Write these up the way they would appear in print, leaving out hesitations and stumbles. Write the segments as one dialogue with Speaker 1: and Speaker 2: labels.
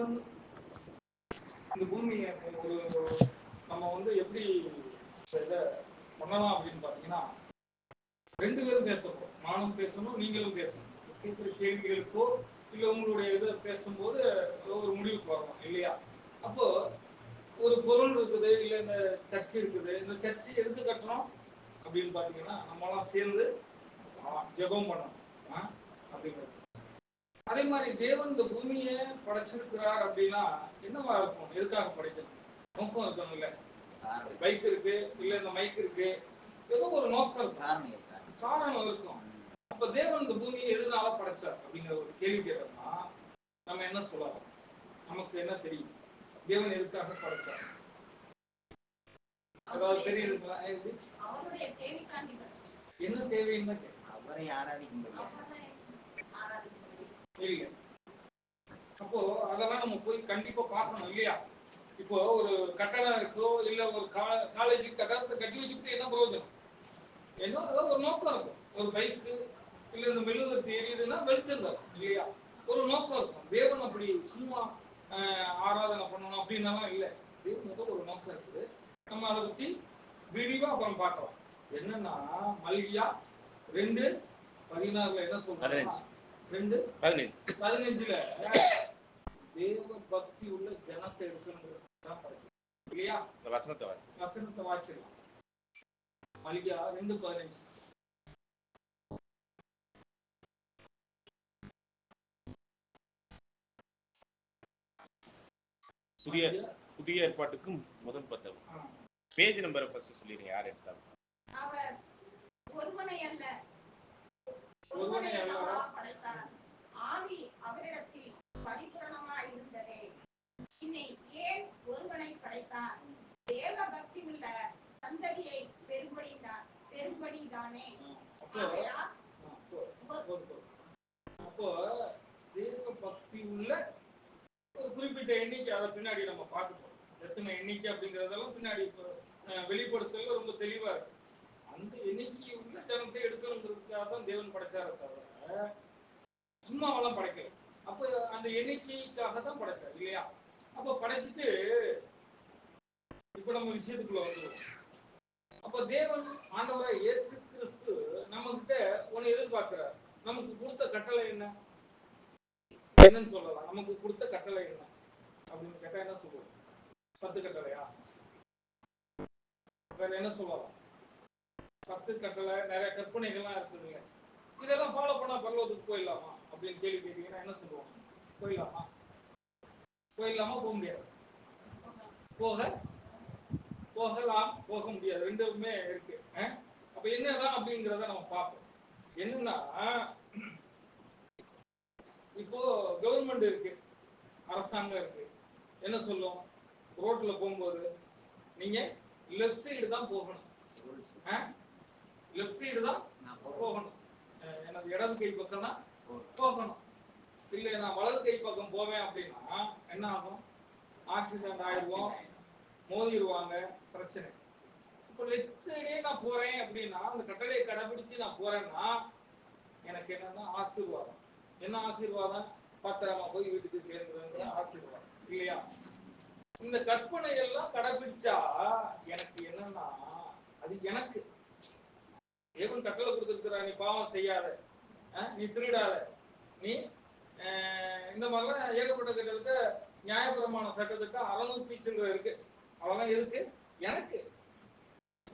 Speaker 1: தேவன் இந்த பூமியை ஒரு நம்ம வந்து எப்படி இதை பண்ணலாம் அப்படின்னு பார்த்தீங்கன்னா, ரெண்டு பேரும் பேசப்போம். நானும் பேசணும், நீங்களும் பேசணும். கேட்குற கேள்விகளுக்கோ இல்லை உங்களுடைய இதை பேசும்போது ஒரு முடிவுக்கு வரணும் இல்லையா? அப்போ ஒரு பொருள் இருக்குது, இல்லை இந்த சர்ச் இருக்குது. இந்த சர்ச்சு எதுக்கு கட்டணும் அப்படின்னு பார்த்தீங்கன்னா, நம்மளாம் சேர்ந்து ஜெபம் பண்ணணும் அப்படிங்கிறது. அதே மாதிரி தேவன் இந்த பூமியை படைச்சிருக்கிறார் அப்படின்னா என்னவா இருக்கும்? எதுக்காக படைக்கணும்? நோக்கம் இருக்கணும். இல்லை பைக் இருக்கு, இல்லை இந்த மைக் இருக்கு, ஏதோ ஒரு நோக்கம் இருக்கும், காரணம் இருக்கும். அப்ப தேவன் இந்த பூமியை எதனால படைச்சார் அப்படிங்கிற ஒரு கேள்வி கேட்டோம்னா நம்ம என்ன சொல்லலாம்? நமக்கு என்ன தெரியும்? தேவன் எதுக்காக படைச்சார்? அதாவது தெரியுதுங்களா? என்ன தேவைன்னு அவரை ஆராதிக்க இல்லை. அப்போ அதெல்லாம் நம்ம போய் கண்டிப்பா பார்க்கணும் இல்லையா? இப்போ ஒரு கட்டடம் இருக்கோ இல்ல ஒரு காலேஜ் கட்டடத்தை கட்டி வச்சுட்டு என்ன பிரயோஜனம்? என்ன ஒரு நோக்கம் இருக்கும். ஒரு பைக்கு இல்ல இந்த மெழுகுவர்த்தி எரியுதுன்னா வெளிச்சம் தான் இல்லையா? ஒரு நோக்கம் இருக்கும். தேவன் அப்படி சும்மா ஆராதனை பண்ணணும் அப்படின்னா இல்லை. தேவனுக்கு ஒரு நோக்கம் இருக்குது. நம்ம அதை பத்தி விரிவா அப்புறம் பார்க்கலாம். என்னன்னா மல்கியா 2:16 என்ன சொல்றாங்க? 2:15 தேவ பக்தி உள்ள ஜனத்தை எடுக்கணுங்கிறது இல்லையா? வசனத்தை வாசிக்கலாம். மல்கியா 2:15.
Speaker 2: புதிய ஏற்பாட்டுக்கும் முதல் புத்தகம் பேஜ் நம்பரை ஃபர்ஸ்ட் சொல்லிடுங்க. யார் எடுத்தாலும்
Speaker 3: அவர் ஒருவனை அல்ல ஒருவனை அல்லவா படைத்தார். ஆவி அவரிடத்தில் பரிபூரணமாய் இருந்ததே. இன்னை ஏன் ஒருவனை படைத்தார்? தேவ பக்தி உள்ள சந்ததியை பெரும்படிதானே.
Speaker 1: அப்போ தேவ பக்தி உள்ள ஒரு குறிப்பிட்ட எண்ணிக்கை, அதை பின்னாடி நம்ம பார்க்கணும். எத்தனை எண்ணிக்கை அப்படிங்கிறதெல்லாம் பின்னாடி வெளிப்படுத்தல ரொம்ப தெளிவா இருக்கு. அந்த எண்ணிக்கை உள்ள ஜனத்தை எடுக்கணுங்கிறதுக்காக தான் தேவன் படைச்சார தவிர சும்மாவெல்லாம் படைக்கல. அப்போ அந்த எண்ணிக்கைக்காக தான் படைச்சார் இல்லையா? அப்போ படைச்சிட்டு இப்ப நம்ம விஷயத்துக்குள்ள வந்துடுவோம். அப்போ தேவன் ஆண்டவராக இயேசு கிறிஸ்து நம்ம கிட்ட ஒன்னு எதிர்பார்க்கிறார். நமக்கு கொடுத்த கட்டளை என்னன்னு சொல்லலாம்? நமக்கு கொடுத்த கட்டளை என்ன அப்படின்னு கேட்டா என்ன சொல்லுவோம்? 10 கட்டளையா? வேற என்ன சொல்லலாம்? 10 கட்டளை, நிறைய கற்பனைகள்லாம் இருக்குதுங்க. இதெல்லாம் ஃபாலோ பண்ணா பரலோகத்துக்கு போயிடலாமா அப்படின்னு கேள்வி கேட்டீங்கன்னா என்ன சொல்லுவாங்க? போயிடலாமா? போக முடியாது. போகலாம், போக முடியாது. ரெண்டுமே இருக்கு. அப்ப என்னதான் அப்படிங்கிறத நம்ம பார்ப்போம். என்னன்னா இப்போ கவர்மெண்ட் இருக்கு, அரசாங்கம் இருக்கு. என்ன சொல்லும்? ரோட்ல போகும்போது நீங்க லெஃப்ட் சைடு தான் போகணும். லெஃப்ட் சைடு தான் போகணும். எனக்கு இடது கை பக்கம் தான் போகணும். இல்லை நான் வலது கை பக்கம் போவேன் அப்படின்னா என்ன ஆகும்? ஆக்சிடென்ட் ஆயிடுவோம், மோதிடுவாங்க, பிரச்சனை. இப்போ லெஃப்ட் சைடே நான் போறேன் அப்படின்னா, அந்த கட்டளையை கடைபிடிச்சு நான் போறேன்னா எனக்கு என்னன்னா ஆசீர்வாதம். என்ன ஆசீர்வாதம்? பத்திரமா போய் வீட்டுக்கு சேர்ந்துருங்கிற ஆசீர்வாதம் இல்லையா? இந்த கற்பனை எல்லாம் கடைபிடிச்சா எனக்கு என்னன்னா, அது எனக்கு தேவன் கட்டளை கொடுத்துருக்கிறா, நீ பாவம் செய்யாத, நீ திருடாத, நீ இந்த மாதிரிலாம் ஏகப்பட்ட கிட்டத்தட்ட நியாயப்பிரமாண சட்டத்திட்டம் 600 சில்லற இருக்கு. அவெல்லாம் எதுக்கு? எனக்கு.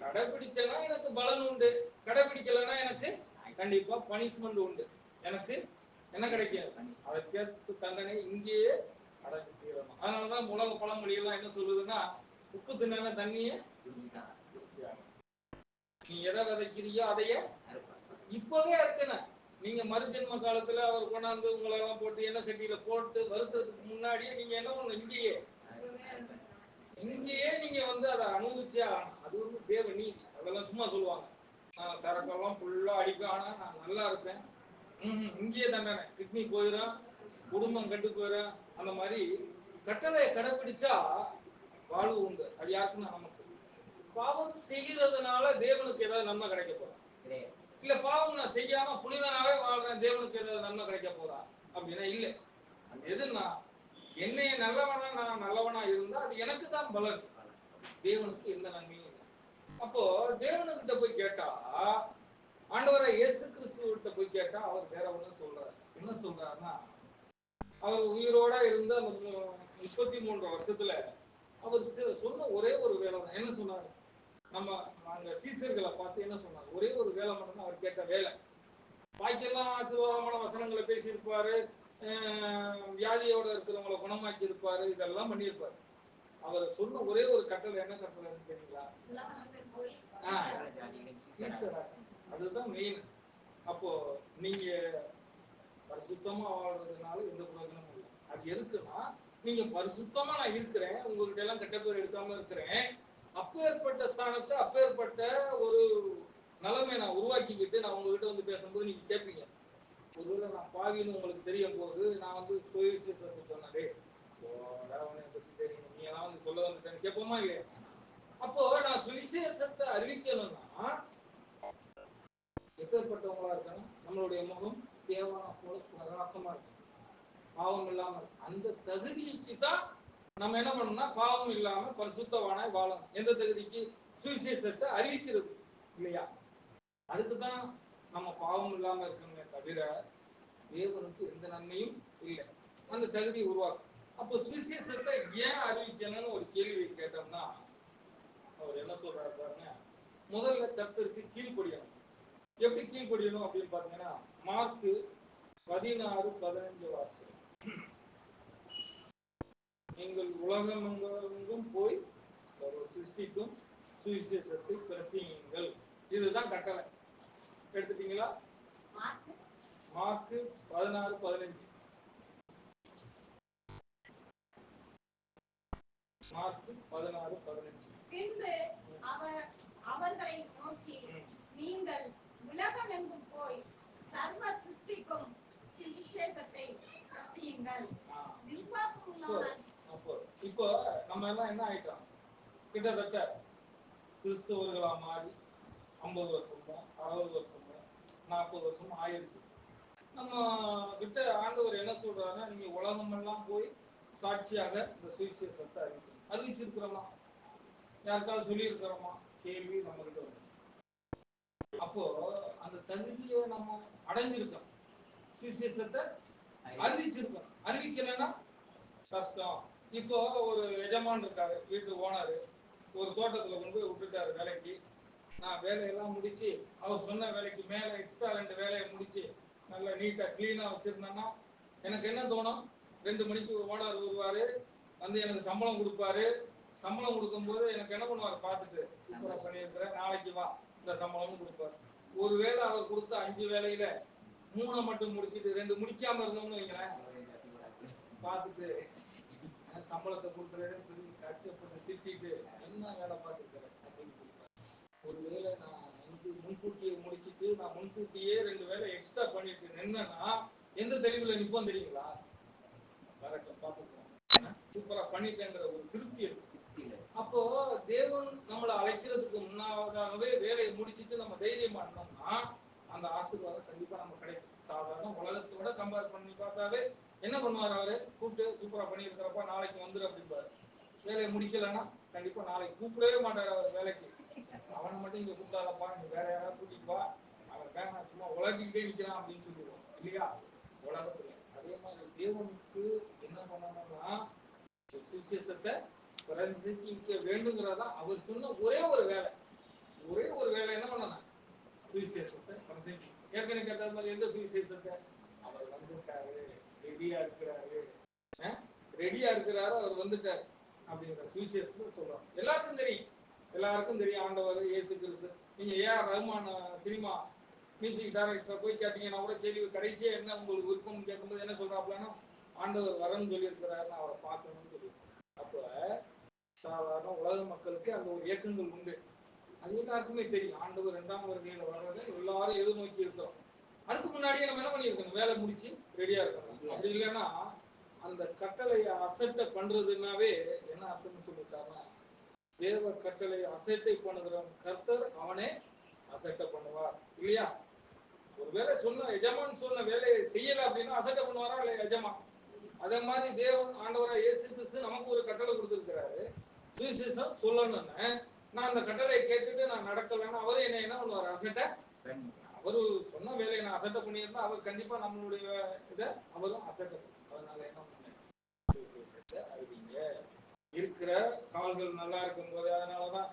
Speaker 1: கடைபிடிச்சனா எனக்கு பலன் உண்டு, கடைபிடிக்கலன்னா எனக்கு கண்டிப்பா பனிஷ்மெண்ட் உண்டு. எனக்கு என்ன கிடைக்கும்? அதற்கேற்ற தண்டனை இங்கேயே அடைஞ்சு தீரணும். அதனாலதான் உலக பழமொழி எல்லாம் என்ன சொல்லுதுன்னா, உப்பு தின்னான தண்ணிய நீ எதை விதைக்கிறியோ அதைய இப்பவே இருக்கணும். நீங்க மறுஜென்ம காலத்துல அவர் கொண்டாந்து உங்களை எல்லாம் போட்டு எண்ணெய் சட்டியில போட்டு வருத்தத்துக்கு முன்னாடியே நீங்க என்ன பண்ணணும்? இங்கேயே நீங்க வந்து அதை அனுபவிச்சே ஆகணும். அது வந்து தேவ நீதி. அதெல்லாம் சும்மா சொல்லுவாங்க, நான் சரக்கெல்லாம் ஃபுல்லா அடிப்பேன், ஆனா நான் நல்லா இருப்பேன். இங்கேயே தண்டனை, கிட்னி போயிடும், குடும்பம் கெட்டு போயிடும். அந்த மாதிரி கட்டளையை கடைபிடிச்சா வாழ்வு உண்டு. அது யாருக்குன்னா நமக்கு. பாவம் செய்கிறதுனால தேவனுக்கு ஏதாவது நன்மை கிடைக்க போறா? இல்ல பாவம் நான் செய்யாம புனிதனாவே வாழ்றேன், தேவனுக்கு ஏதாவது நன்மை கிடைக்க போறா அப்படின்னா இல்லை. எதுன்னா என்னைய நல்லவனா நான் நல்லவனா இருந்தா அது எனக்கு தான் பலன், தேவனுக்கு எந்த நன்மையும் இல்லை. அப்போ தேவனுக்கிட்ட போய் கேட்டா, ஆண்டவரை இயேசு கிறிஸ்துவிட்ட போய் கேட்டா அவர் வேற ஒண்ணு சொல்றாரு. என்ன சொல்றாருன்னா, அவர் உயிரோட இருந்த அந்த 33 வருஷத்துல அவர் சொன்ன ஒரே ஒரு வேலை தான். என்ன சொன்னாரு? நாங்க சீசர்களை பார்த்து என்ன சொன்னார்? ஒரே ஒரு வேலை மட்டும் அவர் கேட்ட வேலை. பாக்கெல்லாம் ஆசீர்வாதமான வசனங்களை பேசியிருப்பாரு, வியாதியோட இருக்கிறவங்களை குணமாக்கி இருப்பாரு, இதெல்லாம் பண்ணியிருப்பாரு. அவர் சொன்ன ஒரே ஒரு கட்டளை என்ன கட்டளைன்னு தெரியுங்களா? அதுதான் மெயின். அப்போ நீங்க பரிசுத்தமா வாழ்றதுனால எந்த பிரயோஜனமும் இல்லை. அது எதுக்குன்னா, நீங்க பரிசுத்தமா நான் இருக்கிறேன், உங்ககிட்ட எல்லாம் கெட்ட பேர் எடுக்காம இருக்கிறேன், அப்பேற்பட்ட ஸ்தானத்தை அப்பேற்பட்ட ஒரு நிலைமை நான் உருவாக்கிக்கிட்டு நான் உங்ககிட்ட வந்து பேசும்போது நீங்க கேட்பீங்க, ஒருவேளை நான் பாவின்னு உங்களுக்கு தெரியும் போது நான் வந்து சுவிசேஷத்தை சொன்னதே பத்தி தெரியும், நீ எல்லாம் வந்து சொல்ல வந்துட்டேன்னு கேட்போமா இல்லையா? அப்போ நான் சுவிசேஷத்தை அறிவிக்கணும்னா எப்பேற்பட்டவங்களா இருக்கணும்? நம்மளுடைய முகம் சேவனா போல பிரகாசமா இருக்கும், பாவம் இல்லாம. அந்த தகுதிக்கு தான் நம்ம என்ன பண்ணணும்னா பாவம் இல்லாம பரிசுத்தவானாய் வாழணும். எந்த தகுதிக்கு? சுவிசேஷத்தை அறிவிக்கிறது இல்லையா? அதுக்குதான் நம்ம பாவம் இல்லாம இருக்கணுமே தவிர தேவனுக்கு எந்த நன்மையும் இல்லை. அந்த தகுதியை உருவாக்கும். அப்போ சுவிசேஷத்தை ஏன் அறிவிக்கணும்னு ஒரு கேள்வி கேட்டோம்னா அவர் என்ன சொல்றாரு பாருங்க, முதல்ல கர்த்தருக்கு கீழ்ப்படியணும். எப்படி கீழ்ப்படியணும் அப்படின்னு பாத்தீங்கன்னா, மார்க்கு 16:15 வாசிச்சு, நீங்கள் உலகமெங்கும் போய் ஒரு சிருஷ்டிக்கும் சுவிசேஷத்தை பிரசங்கியுங்கள். இதுதான் கட்டளை. எடுத்துட்டீங்களா? மார்க்கு 16:15. மார்க்கு 16:15.
Speaker 3: பின்பு அவர் அவர்களை நோக்கி, நீங்கள் உலகமெங்கும் போய் சர்வ சிருஷ்டிக்கும் சுவிசேஷத்தை பிரசங்கியுங்கள். விசுவாசம் உள்ளவன்.
Speaker 1: இப்போ நம்ம எல்லாம் என்ன ஆயிட்டோம்? கிட்டத்தட்ட கிறிஸ்தவர்களா மாறி 50 வருஷமோ 60 வருஷமோ 40 வருஷமோ ஆயிடுச்சு. நம்ம கிட்ட ஆண்டவர் என்ன சொல்றாருன்னா, நீங்க உலகமெல்லாம் போய் சாட்சியாக இந்த சுவிசேஷத்தை அறிவிச்சிருக்கிறோமா? யாருக்காவது சொல்லி இருக்கிறோமா? கேள்வி நம்ம கிட்ட வந்துச்சு. அப்போ அந்த தகுதியை நம்ம அடைஞ்சிருக்கோம், சுவிசேஷத்தை அறிவிச்சிருக்கோம். அறிவிக்கலைன்னா கஷ்டம். இப்போ ஒரு எஜமான் இருக்காரு, வீட்டு ஓனரு, ஒரு தோட்டத்துல கொண்டு போய் விட்டுட்டாரு வேலைக்கு. நான் வேலையெல்லாம் முடிச்சு அவர் சொன்ன வேலைக்கு மேல எக்ஸ்ட்ரா 2 வேலையை முடிச்சு நல்லா நீட்டா கிளீனா வச்சிருந்தேன்னா எனக்கு என்ன தோணும்? 2 மணிக்கு ஓனர் வருவாரு, வந்து எனக்கு சம்பளம் கொடுப்பாரு. சம்பளம் கொடுக்கும்போது எனக்கு என்ன பண்ணுவார்? பார்த்துட்டு சூப்பரா பண்ணியிருக்கிறேன், நாளைக்கு வா, இந்த சம்பளமும் கொடுப்பாரு. ஒருவேளை அவர் கொடுத்த 5 வேலையில 3 மட்டும் முடிச்சுட்டு 2 முடிக்காம இருந்தோம்னு வைங்களேன், பார்த்துட்டு சம்பளத்தை கொடுக்குறேன்னு சொல்லி கஷ்டப்பட்டு திட்டிட்டு என்ன வேலை பார்த்துருக்கிறேன் அப்படின்னு சொல்லுவார். ஒருவேளை நான் வந்து முன்கூட்டியே முடிச்சுட்டு நான் முன்கூட்டியே 2 வேலை எக்ஸ்ட்ரா பண்ணிட்டு நின்னா எந்த தெளிவுல நிப்போம் தெரியுங்களா? கரெக்டா பார்த்துக்கோங்க, சூப்பரா பண்ணிட்டேங்கிற ஒரு திருப்தி இருக்கு. அப்போ தேவன் நம்மளை அழைக்கிறதுக்கு முன்னாதாகவே வேலையை முடிச்சுட்டு நம்ம தைரியமா இருந்தோம்னா அந்த ஆசீர்வாதம் கண்டிப்பா நம்ம கிடைக்கும். சாதாரண உலகத்தோட கம்பேர் பண்ணி பார்த்தாவே என்ன பண்ணுவார்? அவரு கூப்பிட்டு சூப்பரா பண்ணியிருக்கிறப்ப நாளைக்கு வந்துரு அப்படின்பாரு. வேலையை முடிக்கலன்னா கண்டிப்பா நாளைக்கு கூப்பிடவே மாட்டார் அவர் வேலைக்கு. அவனை மட்டும் இங்க கூப்பிட்டாதப்பா, நீ வேற யாராவது கூட்டிட்டு வா, அவன் வேணாம் சும்மா உலகிக்கிட்டே நிற்கிறான் அப்படின்னு சொல்லிடுவோம் இல்லையா? உலகத்துல அதே மாதிரி தேவனுக்கு என்ன பண்ணணும்னா சுவிசேஷத்தை பிரசங்கிக்க வேண்டுங்கிறதா அவர் சொன்ன ஒரே ஒரு வேலை. ஒரே ஒரு வேலை என்ன பண்ணணும்? சுவிசேஷத்தை பிரசங்கி. ஏற்கனவே கேட்டது மாதிரி எந்த சுவிசேஷத்தை? அவர் வந்துட்டாரு, ரெடியா இருக்கிறாரு, ரெடியா இருக்கிறாரு, அவர் வந்துட்டாரு அப்படிங்கிற சுவிசேஷத்தை சொல்றோம். எல்லாருக்கும் தெரியும், எல்லாருக்கும் தெரியும் ஆண்டவர் இயேசு கிறிஸ்து. நீங்க ஏஆர் ரஹ்மான் சினிமா மியூசிக் டைரக்டரை போய் கேட்டீங்கன்னா கூட கேள்வி கடைசியா என்ன உங்களுக்கு விருப்பம்னு கேட்கும்போது என்ன சொல்றாப்லன்னா, ஆண்டவர் வரன்னு சொல்லி இருக்கிறாருன்னு அவரை பார்க்கணும்னு சொல்லி. அப்ப சாதாரண உலக மக்களுக்கு அந்த ஒரு இயக்கங்கள் உண்டு. அது எல்லாருக்குமே தெரியும். ஆண்டவர் 2ஆம் வருகையில வர்றதை எல்லாரும் எதிர்நோக்கி இருக்கிறோம். அதுக்கு முன்னாடியே நம்ம என்ன பண்ணியிருக்கணும்? வேலை முடிச்சு ரெடியா இருக்கணும். அப்படி இல்லைன்னா அந்த கட்டளையை அசட்டை பண்றதுனாவே என்ன அர்த்தம்னு சொல்லிட்டாருன்னா, தேவ கட்டளையை அசட்டை பண்ணுகிறவன் கர்த்தர் அவனே அசட்டை பண்ணுவார் இல்லையா? ஒரு வேலை சொன்ன எஜமான் சொன்ன வேலையை செய்யல அப்படின்னா அசட்டை பண்ணுவாரா இல்லையா எஜமான்? அதே மாதிரி தேவன் ஆண்டவராக இயேசு கிறிஸ்து நமக்கு ஒரு கட்டளை கொடுத்துருக்கிறாரு, சுவிசேஷம் சொல்லணும்னு. நான் அந்த கட்டளையை கேட்டுட்டு நான் நடக்கலைன்னா அவரு என்ன பண்ணுவார்? அசட்டை. அவரு சொன்ன வேலையை நான் அசட்டை பண்ணியிருந்தா அவர் கண்டிப்பா நம்மளுடைய இதை அவரும் அசட்டை. அதனால என்ன பண்ண, சுவிசேஷத்தை அறிவிங்க. இருக்கிற கால்கள் நல்லா இருக்கும் போது, அதனாலதான்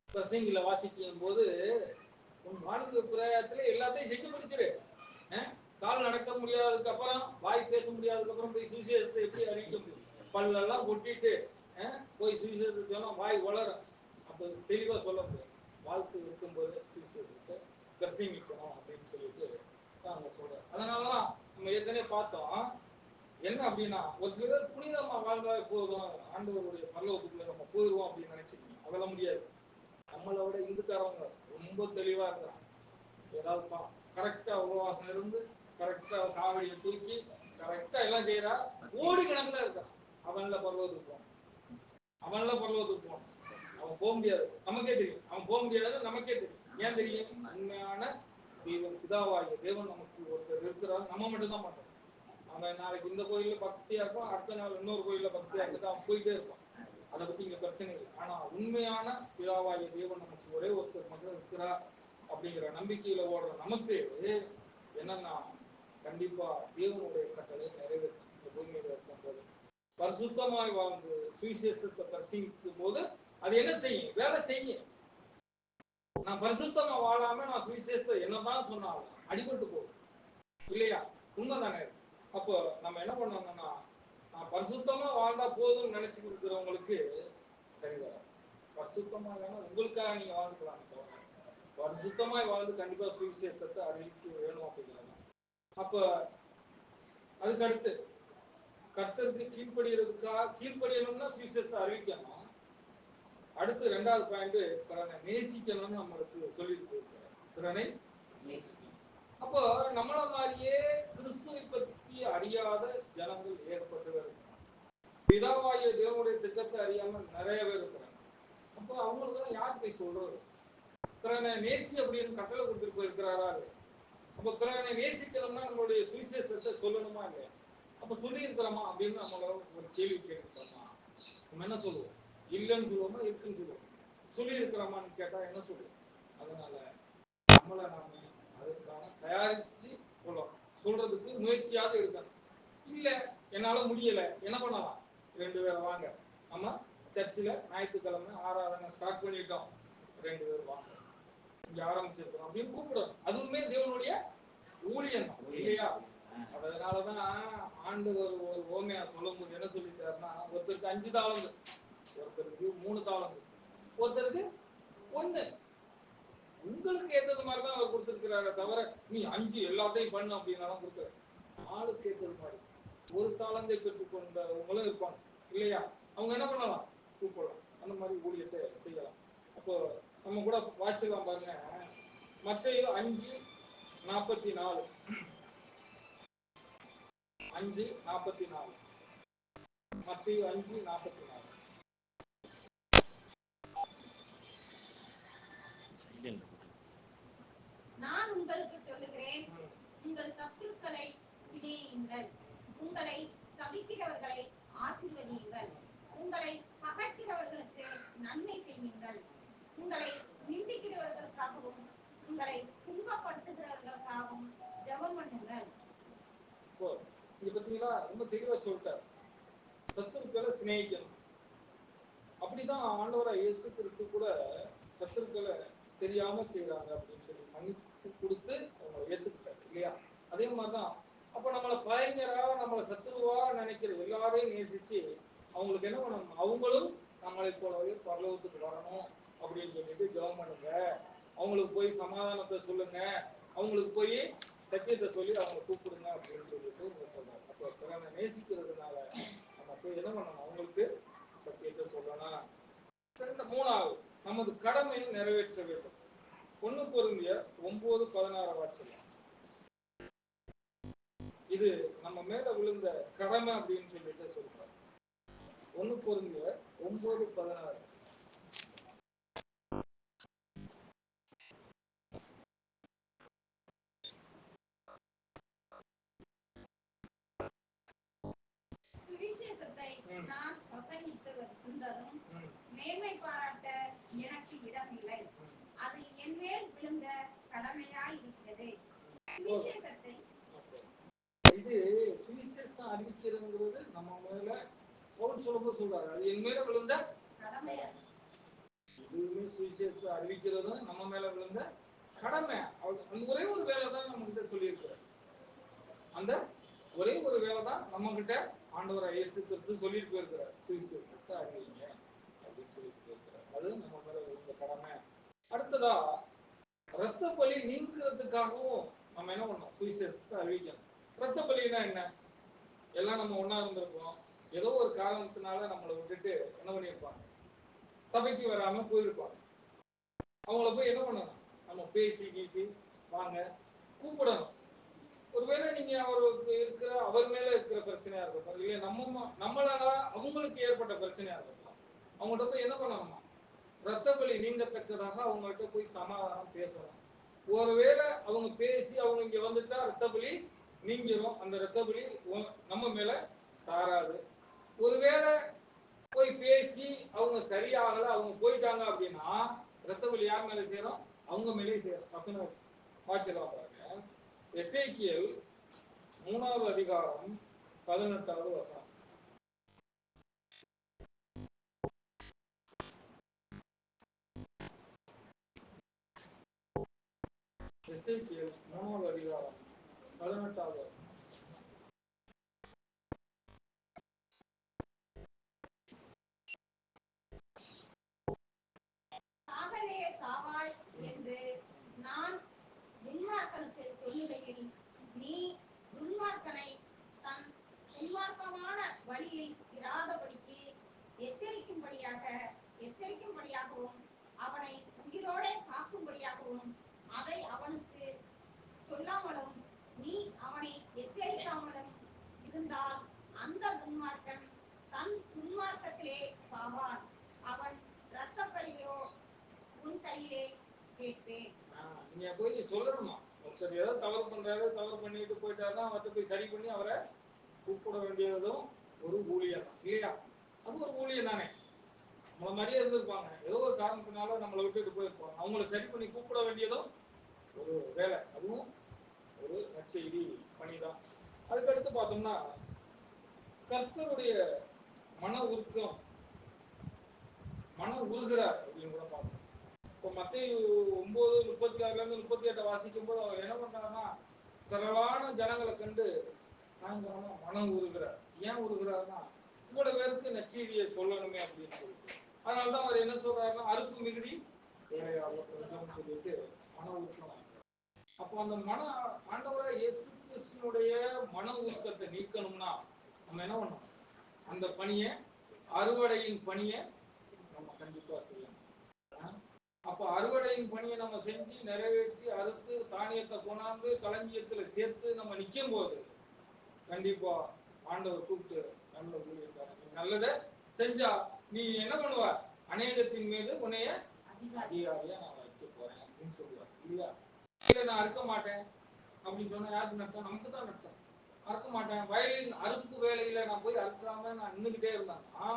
Speaker 1: பிரசங்கில வாசிக்கும் போது உன் வாலிப பிரயாத்துல எல்லாத்தையும் செஞ்சு முடிச்சிரு. கால் நடக்க முடியாததுக்கு அப்புறம், வாய் பேச முடியாததுக்கு அப்புறம் போய் சுவிசேஷத்தை எப்படி அறிவிக்க முடியும்? பல்லெல்லாம் கொட்டிட்டு போய் சுவிசேஷத்தை சொன்னா வாய் வளரும். அப்போ தெளிவா சொல்ல முடியும். வாழ்க்கை இருக்கும்போது சுவிசேஷத்தை பிரசங்கிக்கணும் அப்படின்னு சொல்லிட்டு நாங்க சொல்றோம். அதனாலதான் நம்ம ஏற்கனவே பார்த்தோம். என்ன அப்படின்னா, ஒரு சிலர் புனிதமா வாழ்ந்தாலே போதும், ஆண்டவருடைய பரலோகத்துக்குள்ள நம்ம போயிடுவோம் அப்படின்னு நினைச்சிருக்கீங்க. அதெல்லாம் முடியாது. நம்மளை விட இந்துக்காரவங்க ரொம்ப தெளிவா இருக்கிறாங்க. ஏதாவது கரெக்டா உபவாசம் இருந்து கரெக்டா காவடியை தூக்கி கரெக்டா எல்லாம் செய்யறா, கோடி கணக்குல இருக்கான். அவன்ல பரலோகத்துக்கு போகணும், அவன்ல பரலோகத்துக்கு போகணும். அவன் போக முடியாது, நமக்கே தெரியும். அவன் போக முடியாது, நமக்கே தெரியும். ஏன் தெரியும்? உண்மையான தெய்வம், பிதாவாகிய தேவன் நமக்கு ஒருத்தர் இருக்கிறார். நம்ம மட்டும் தான் மாட்டோம். அவன் நாளைக்கு இந்த கோயில்ல பக்தியா இருப்பான், அடுத்த நாள் இன்னொரு கோயில்ல பக்தியா இருந்துட்டு அவன் போயிட்டே இருப்பான். அதை பத்தி இங்க பிரச்சனை இல்லை. ஆனா உண்மையான பிதாவாகிய தேவன் நமக்கு ஒரே ஒருத்தர் மட்டும் இருக்கிறார் அப்படிங்கிற நம்பிக்கையில ஓடுற நமக்கு என்னன்னா, கண்டிப்பா தேவனுடைய கட்டளை நிறைவேற்றும். இந்த பூமியில இருக்கும் போது பரிசுத்தமாய் வாழ்ந்து சுவிசேஷத்தை பிரசங்கிக்கும் போது அது என்ன செய்யும்? வேலை செய்யும். நான் பரிசுத்தமா வாழாம நான் சுவிசேஷத்தை என்னதான் சொன்னாலும் அடிபட்டு போகும் இல்லையா? உண்மைதானே? அப்போ நம்ம என்ன பண்ணோம்னா, நான் பரிசுத்தமா வாழ்ந்தா போதும் நினைச்சுட்டு இருக்கிறவங்களுக்கு சரிதான். பரிசுத்தமா வேணும் உங்களுக்காக நீங்க வாழ்ந்துக்கலாம். பரிசுத்தமாய் வாழ்ந்து கண்டிப்பா சுவிசேஷத்தை அறிவிக்க வேணும் அப்படிங்கிறாங்க. அப்ப அதுக்கு அடுத்து கர்த்தருக்கு கீழ்ப்படியணும்னா சுவிசேஷத்தை அறிவிக்கணும். அடுத்து ரெண்டாவது பாயிண்ட், பிறனை நேசிக்கணும்னு நம்மளுக்கு சொல்லிட்டு போயிருக்காரு. பிறனை நேசிக்கணும். அப்போ நம்மள மாதிரியே கிறிஸ்துவை பற்றி அறியாத ஜனங்கள் ஏற்பட்டு இருக்கிறாங்க. பிதாவாகிய தேவனுடைய திட்டத்தை அறியாம நிறைய பேர் இருக்கிறாங்க. அப்போ அவங்களுக்கெல்லாம் யார் போய் சொல்றது? பிறனை நேசி அப்படின்னு கட்டளை கொடுத்துட்டு போயிருக்கிறாரா? அப்ப பிறனை நேசிக்கணும்னா நம்மளுடைய சுவிசேஷத்தை சொல்லணுமா இல்லையா? அப்ப சொல்லி இருக்கிறோமா அப்படின்னு நம்மள ஒரு கேள்வி கேட்டுக்கிறோமா? நம்ம என்ன சொல்லுவோம்? இல்லைன்னு சொல்லுவோமா, இருக்குன்னு சொல்லுவோம்? சொல்லி இருக்கிறோமான்னு கேட்டா என்ன சொல்லுவோம்? அதனால நம்மளை நாம அதுக்கான தயாரிச்சு சொல்றதுக்கு முயற்சியாவது எடுக்கணும். இல்ல என்னால முடியல, என்ன பண்ணலாம்? 2 பேரை வாங்க, நம்ம சர்ச்சில் ஞாயிற்றுக்கிழமை ஆராதனை ஸ்டார்ட் பண்ணிட்டோம், 2 பேர் வாங்க, இங்க ஆரம்பிச்சிருக்கிறோம் அப்படின்னு கூப்பிடுறோம். அதுவுமே தேவனுடைய ஊழியம் இல்லையா? அதனாலதான் ஆண்டவர் ஒரு ஓமையா சொல்லும் போது என்ன சொல்லிட்டாருன்னா, ஒருத்தருக்கு 5 தாளந்து, ஒருத்தருக்கு 3 தாளந்து, ஒருத்தருக்கு 1. உங்களுக்கு ஏற்றது மாதிரிதான் அவர் கொடுத்திருக்கிறார தவிர நீ 5 எல்லாத்தையும் பண்ணு அப்படின்னாலும் கொடுக்குற. ஆளுக்கு ஏற்றது மாதிரி. ஒரு தாளந்தை பெற்றுக்கொண்டவங்களும் இருப்பாங்க இல்லையா? அவங்க என்ன பண்ணலாம்? கூப்பிடலாம், அந்த மாதிரி ஊழியத்தை செய்யலாம். அப்போ நம்ம கூட வாட்சிக்கலாம் பாருங்க. மத்தேயு 5:44, 5:44, மத்தேயு 5:44.
Speaker 3: நான் உங்களுக்கு சொல்லுகிறேன், உங்கள் சத்துருக்களை சிநேகியுங்கள், உங்களை சபிக்கிறவர்களை ஆசீர்வதியுங்கள், உங்களை பகைக்கிறவர்களுக்கு நன்மை செய்யுங்கள், உங்களை நிந்திக்கிறவர்களுக்காகவும் உங்களை துன்பப்படுத்துகிறவர்களுக்காகவும் ஜெபம் பண்ணுங்கள்.
Speaker 1: இங்க பாத்தீங்களா, ரொம்ப தெளிவா சொல்லிட்டார். சத்துருக்களை சிநேகிக்கணும். அப்படிதான் ஆண்டவராக இயேசு கிறிஸ்து கூட சத்துருக்களை தெரியாம செய்யறாங்க அப்படின்னு சொல்லி மன்னிப்பு கொடுத்து அவங்களை ஏத்துக்கிட்டாரு இல்லையா? அதே மாதிரிதான் அப்ப நம்மளை பயங்கரா, நம்மளை சத்துருவா நினைக்கிற எல்லாரையும் நேசிச்சு அவங்களுக்கு என்ன பண்ணணும்? அவங்களும் நம்மளை போலவே பரலோகத்துக்கு வரணும் அப்படின்னு சொல்லிட்டு ஜெபம் பண்ணுங்க. அவங்களுக்கு போய் சமாதானத்தை சொல்லுங்க, அவங்களுக்கு போய் சத்தியத்தை சொல்லி அவங்க கூப்பிடுங்க அப்படின்னு சொல்லிட்டு சொல்றாங்க. அப்போ பிறனை நேசிக்கிறதுனால நம்ம போய் என்ன பண்ணணும்? அவங்களுக்கு சத்தியத்தை சொல்லணும். மூணாவது, நமது கடமையை நிறைவேற்ற வேண்டும். 1 கொரிந்தியர் 9:16 வாசிக்கலாம். இது நம்ம மேல விழுந்த கடமை அப்படின்னு சொல்லிட்டு சொல்றாங்க. 1 கொரிந்தியர் 9:16.
Speaker 3: மேன்மை பாராட்ட எனக்கு இடமில்லை. அது என் மேல் விழுந்த கடமையாய் இருக்கிறது. சுவிசேஷத்தை
Speaker 1: இது சுவிசேஷம் அறிவிக்கிறதுங்கிறது நம்ம மேல பவுல் சொல்லும்போது சொல்றாரு, அது என் மேல விழுந்த
Speaker 3: கடமையா.
Speaker 1: இதுவுமே சுவிசேஷத்தை அறிவிக்கிறதும் நம்ம மேல விழுந்த கடமை. அந்த ஒரே ஒரு வேலை தான் நம்ம கிட்ட சொல்லியிருக்கிறார். அந்த ஒரே ஒரு வேலை தான் நம்ம கிட்ட ஆண்டவர் இயேசு கிறிஸ்து சொல்லிட்டு போயிருக்கிறார், சுவிசேஷத்தை அறிவிங்க அப்படின்னு சொல்லிட்டு போயிருக்கிறார். அது நம்ம மேல விழுந்த கடமை. அடுத்ததா ரத்த பலி நீக்கிறதுக்காகவும் நம்ம என்ன பண்ணோம், சுவிசேஷத்தை அறிவிக்கணும். ரத்த பலினா என்ன? எல்லாம் நம்ம ஒண்ணா இருந்திருப்போம், ஏதோ ஒரு காரணத்தினால நம்மளை விட்டுட்டு என்ன பண்ணியிருப்பாங்க, சபைக்கு வராம போயிருப்பாங்க. அவங்கள போய் என்ன பண்ணணும், நம்ம பேசி கீசி வாங்க கூப்பிடணும். ஒருவேளை நீங்க அவருக்கு இருக்கிற அவர் மேல இருக்கிற பிரச்சனையா இருக்கட்டும், இல்லையா நம்மளால அவங்களுக்கு ஏற்பட்ட பிரச்சனையா இருக்கட்டும், அவங்கள்ட்ட போய் என்ன பண்ணணுமா, ரத்த பலி நீங்கத்தக்கதாக அவங்கள்ட்ட போய் சமாதானம் பேசணும். ஒருவேளை அவங்க பேசி அவங்க இங்க வந்துட்டா ரத்த பலி நீங்கிரும், அந்த ரத்த பலி நம்ம மேல சாராது. ஒருவேளை போய் பேசி அவங்க சரியாகல, அவங்க போயிட்டாங்க அப்படின்னா ரத்த பலி யார் மேல சேரும், அவங்க மேலே சேரும். வசனம் வாசிக்கலாம் பாருங்க, எசேக்கியேல் 3வது அதிகாரம் 18வது வசனம். எசேக்கியேல் 3வது அதிகாரம் 18வது வசனம்.
Speaker 3: சாகவே சாவாய் என்று நான் துன்மார்க்கனுக்கு சொல்லுகையில், நீ துன்மார்க்கனை தன் துன்மார்க்கமான வழியில் இராதபடிக்கு எச்சரிக்கும்படியாகவும் அவனை உயிரோடே காக்கும்படியாகவும் அதை அவனுக்கு சொல்லாமலும் நீ அவனை எச்சரிக்காமலும் இருந்தால் அந்த துன்மார்க்கன் தன் துன்மார்க்கத்திலே சாவான். அவன் இரத்த பலியோ உன் கையிலே கேட்பேன்.
Speaker 1: நீங்க போய் சொல்லணுமா, ஒருத்தர் ஏதோ தவறு பண்றாரு, தவறு பண்ணிட்டு போயிட்டாருன்னா அவர்கிட்ட போய் சரி பண்ணி அவரை கூப்பிட வேண்டியதும் ஒரு ஊழியம் தான், இல்லையா? அது ஒரு ஊழியம் தானே. நம்மள மாதிரியே இருந்திருப்பாங்க, ஏதோ ஒரு காரணத்தினால நம்மளை விட்டுட்டு போயிருப்பாங்க, அவங்கள சரி பண்ணி கூப்பிட வேண்டியதும் ஒரு வேலை, அதுவும் ஒரு நற்செய்தி பணிதான். அதுக்கடுத்து பார்த்தோம்னா கர்த்தருடைய மன உருக்கம், மன உருகிறார் அப்படின்னு கூட பார்க்கணும். இப்போ மத்தேயு 9:36 38 வாசிக்கும் போது அவர் என்ன பண்றாருன்னா, திரளான ஜனங்களை கண்டு பயங்கரமா மனம் உருகிறார். ஏன் உருகிறாருன்னா, இவ்வளவு பேருக்கு நற்செய்தியை சொல்லணுமே அப்படின்னு சொல்லிட்டு. அதனாலதான் அவர் என்ன சொல்றாருன்னா, அறுப்பு மிகுதி கொஞ்சம் சொல்லிட்டு மன உருக்கம். அப்போ அந்த ஆண்டவராக இயேசு கிறிஸ்துவினுடைய மன உருக்கத்தை நீக்கணும்னா நம்ம என்ன பண்ணணும், அந்த பணியை, அறுவடையின் பணியை நம்ம கண்டிப்பா செய்யணும். அப்ப அறுவடையின் பணியை நம்ம செஞ்சு நிறைவேற்றி அறுத்து தானியத்தை கொண்டாந்து களஞ்சியத்துல சேர்த்து நம்ம நிற்கும் போது கண்டிப்பா ஆண்டவர் கூப்பிட்டு, நல்ல ஊழியக்காரன், நீ நல்லதை செஞ்சா நீ என்ன பண்ணுவ, அநேகத்தின் மீது உன்னைய அதிகாரியா நான் வைக்க போறேன் அப்படின்னு சொல்லுவார், இல்லையா? இல்லை நான் அறுக்க மாட்டேன் அப்படின்னு சொன்னா யாருக்கு நஷ்டம், நமக்கு தான் நஷ்டம். அறுக்க மாட்டேன், வயலின் அறுப்பு வேலையில நான் போய் அறுக்காம நான் நின்றுகிட்டே இருந்தேன்னா,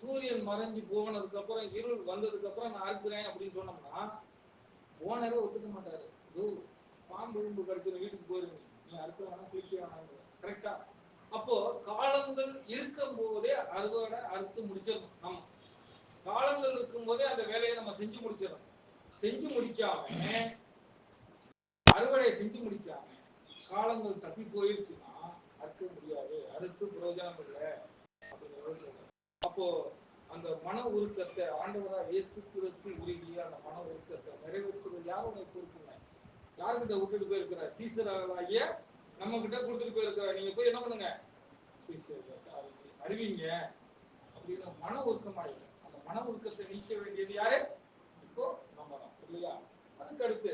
Speaker 1: சூரியன் மறைஞ்சு போனதுக்கு அப்புறம் இருள் வந்ததுக்கு அப்புறம் நான் அறுக்கிறேன் அப்படின்னு சொன்னோம்னா ஓனரே ஒத்துக்க மாட்டாரு. பாம்பு விழும்பு கடிச்சு வீட்டுக்கு போயிருங்க, நீ அறுக்க வேணாம் குளிக்க வேணாம், கரெக்டா? அப்போ காலங்கள் இருக்கும் போதே அறுவடை அறுத்து முடிச்சிடணும். நம்ம காலங்கள் இருக்கும் போதே அந்த வேலையை நம்ம செஞ்சு முடிச்சிடணும். செஞ்சு முடிக்காம, அறுவடையை செஞ்சு முடிக்காம காலங்கள் தப்பி போயிருச்சுன்னா அறுக்க முடியாது, அறுத்து பிரயோஜனம் இல்லை அப்படிங்கிறத சொல்றேன். அப்போ அந்த மன உருக்கத்தை ஆண்டவராக இயேசு கிறிஸ்து உருகிய அந்த மன உருக்கத்தை நிறைவேற்றுவது யாரோட பொறுப்புங்க? யாருக்கிட்ட விட்டுட்டு போயிருக்கிறார்? சீசராகிய நம்ம கிட்ட கொடுத்துட்டு போயிருக்கிறார். நீங்க போய் என்ன பண்ணுங்க, அறிவிங்க அப்படின்னு மன உருக்கமாயிடும். அந்த மன உருக்கத்தை நீக்க வேண்டியது யாரு? இப்போ நம்ம தான், இல்லையா? அதுக்கு அடுத்து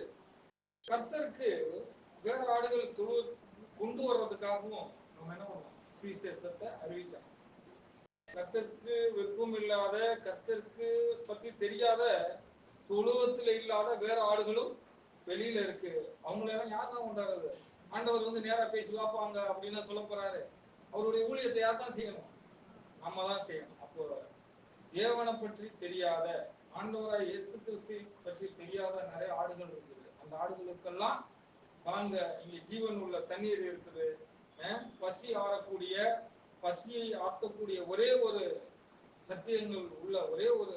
Speaker 1: கர்த்தருக்கு வேற ஆடுகள் கொண்டு வர்றதுக்காகவும் நம்ம என்ன பண்ணணும், சுவிசேஷத்தை அறிவிக்கணும். கர்த்தருக்கு விருப்பம் இல்லாத, கர்த்தருக்கு பத்தி தெரியாத, தொழுவத்தில் இல்லாத வேற ஆடுகளும் வெளியில இருக்கு. அவங்களெல்லாம் யார் தான் கொண்டாடுறது? ஆண்டவர் நேரா பேசி வாப்பாங்க அப்படின்னு சொல்ல போறாரு. அவருடைய ஊழியத்தை யார் தான் செய்யணும்? நம்ம தான் செய்யணும். அப்போ தேவனை பற்றி தெரியாத, ஆண்டவராய் இயேசு கிறிஸ்து பற்றி தெரியாத நிறைய ஆடுகள் இருக்குது. அந்த ஆடுகளுக்கெல்லாம் வாங்க, இங்க ஜீவன் உள்ள தண்ணீர் இருக்குது, பசி ஆறக்கூடிய, பசியை ஆற்றக்கூடிய ஒரே ஒரு சத்தியங்கள் உள்ள ஒரே ஒரு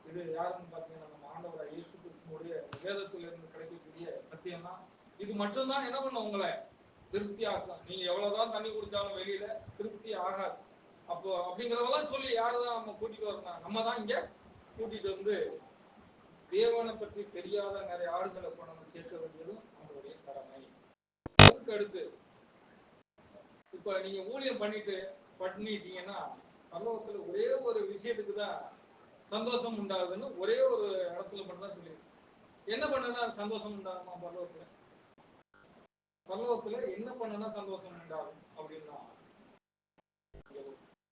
Speaker 1: இது யாருன்னு பார்த்தீங்கன்னா நம்ம ஆண்டவராய் இயேசு கிறிஸ்துவோடைய வேதத்திலிருந்து கிடைக்கக்கூடிய சத்தியம் தான். இது மட்டும்தான் என்ன பண்ணும், உங்களை திருப்தி ஆக்கும். நீங்க எவ்வளவுதான் தண்ணி குடிச்சாலும் வெளியில திருப்தி ஆகாது. அப்போ அப்படிங்கிறதெல்லாம் சொல்லி யாருதான் நம்ம கூட்டிட்டு வரணும், நம்ம தான் இங்க கூட்டிட்டு வந்து தேவனை பற்றி தெரியாத நிறைய ஆடுகளை கொண்டு சேர்க்க வேண்டியதும் நம்மளுடைய கடமை. அதுக்கு அடுத்து இப்ப நீங்க ஊழியம் பண்ணிட்டீங்கன்னா பரலோகத்துல ஒரே ஒரு விஷயத்துக்கு தான் சந்தோஷம் உண்டாகுதுன்னு ஒரே ஒரு இடத்துல மட்டும் தான் சொல்லியிருக்கு. என்ன பண்ணுனா சந்தோஷம் உண்டாகுமா பரலோகத்துல? பரலோகத்துல என்ன பண்ணுனா சந்தோஷம் உண்டாகும் அப்படின்னா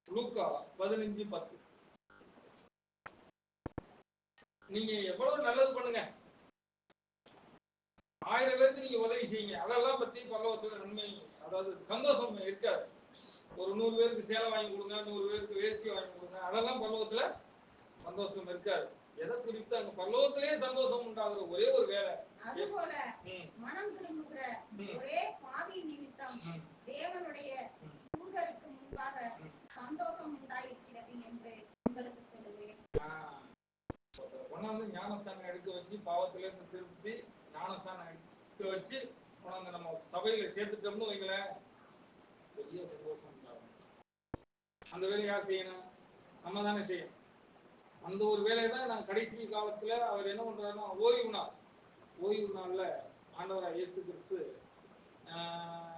Speaker 1: லூக்கா 15:10. நீங்க எவ்வளவு நல்லது பண்ணுங்க, 1000 பேருக்கு நீங்க உதவி செய்யுங்க, அதெல்லாம் பத்தி பரலோகத்துல நன்மை, அதாவது சந்தோஷம் இருக்காது. ஒரு 100 பேருக்கு சேலை வாங்கி கொடுங்க, 100 பேருக்கு வேஷ்டி வாங்கி கொடுங்க, அதெல்லாம் பரலோகத்துல சந்தோஷம் இருக்காது. எதை குறித்து அங்க பரலோகத்திலேயே சந்தோஷம் உண்டாகிற ஒரே ஒரு வேலை,
Speaker 3: அதுபோல மனம் திரும்புகிற ஒரே பாவி நிமித்தம் தேவனுடைய தூதருக்கு முன்பாக சந்தோஷம் உண்டாயிருக்கிறது என்று உங்களுக்கு சொல்லுவேன்.
Speaker 1: கொண்டாந்து ஞானஸ்தானம் எடுக்க வச்சு பாவத்திலிருந்து திருப்பி ஞானஸ்தானம் எடுக்க வச்சு கொண்டாந்து நம்ம சபையில சேர்த்துட்டோம்னு வைங்களேன், பெரிய சந்தோஷம் உண்டாகும். அந்த வேலையை யார் செய்யணும்? நம்ம தானே செய்யணும். அந்த ஒரு வேலையை தான் நான் கடைசி காலத்துல அவர் என்ன பண்றாருன்னா ஓய்வு நாள்ல ஆண்டவராக இயேசு கிறிஸ்து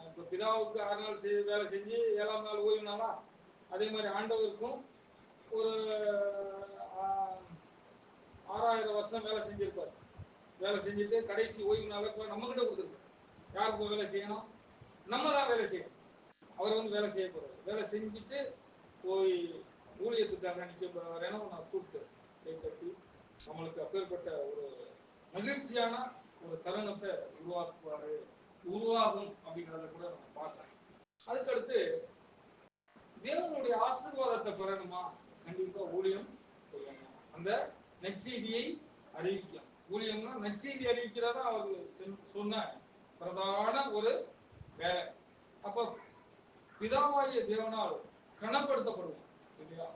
Speaker 1: இப்போ பிதாவுக்கு 6 நாள் வேலை செஞ்சு 7ஆம் நாள் ஓய்வு நாளா, அதே மாதிரி ஆண்டவருக்கும் ஒரு 6000 வருஷம் வேலை செஞ்சிருப்பார். வேலை செஞ்சுட்டு கடைசி ஓய்வு நாளை இப்போ நம்ம கிட்ட கொடுத்துருக்கோம். யாருக்கு வேலை செய்யணும்? நம்ம தான் வேலை செய்யணும். அவர் வந்து வேலை செய்ய போறாரு. வேலை செஞ்சுட்டு போய் ஊழியத்துக்காக நிற்க போறவர் என்ன நான் கூப்பிட்டு கை கட்டி நம்மளுக்கு அப்பேற்பட்ட ஒரு மகிழ்ச்சியான ஒரு தருணத்தை உருவாகும் அப்படிங்கிறத கூட நம்ம பார்க்கலாம். அதுக்கடுத்து தேவனுடைய ஆசீர்வாதத்தை பெறணுமா, கண்டிப்பா ஊழியம் செய்யணும். அந்த நற்செய்தியை அறிவிக்கும். ஊழியம்னா நற்செய்தி அறிவிக்கிறதா அவர் சொன்ன பிரதான ஒரு வேலை. அப்ப பிதாவாகிய தேவனால் கனப்படுத்தப்படுவோம் இல்லையா?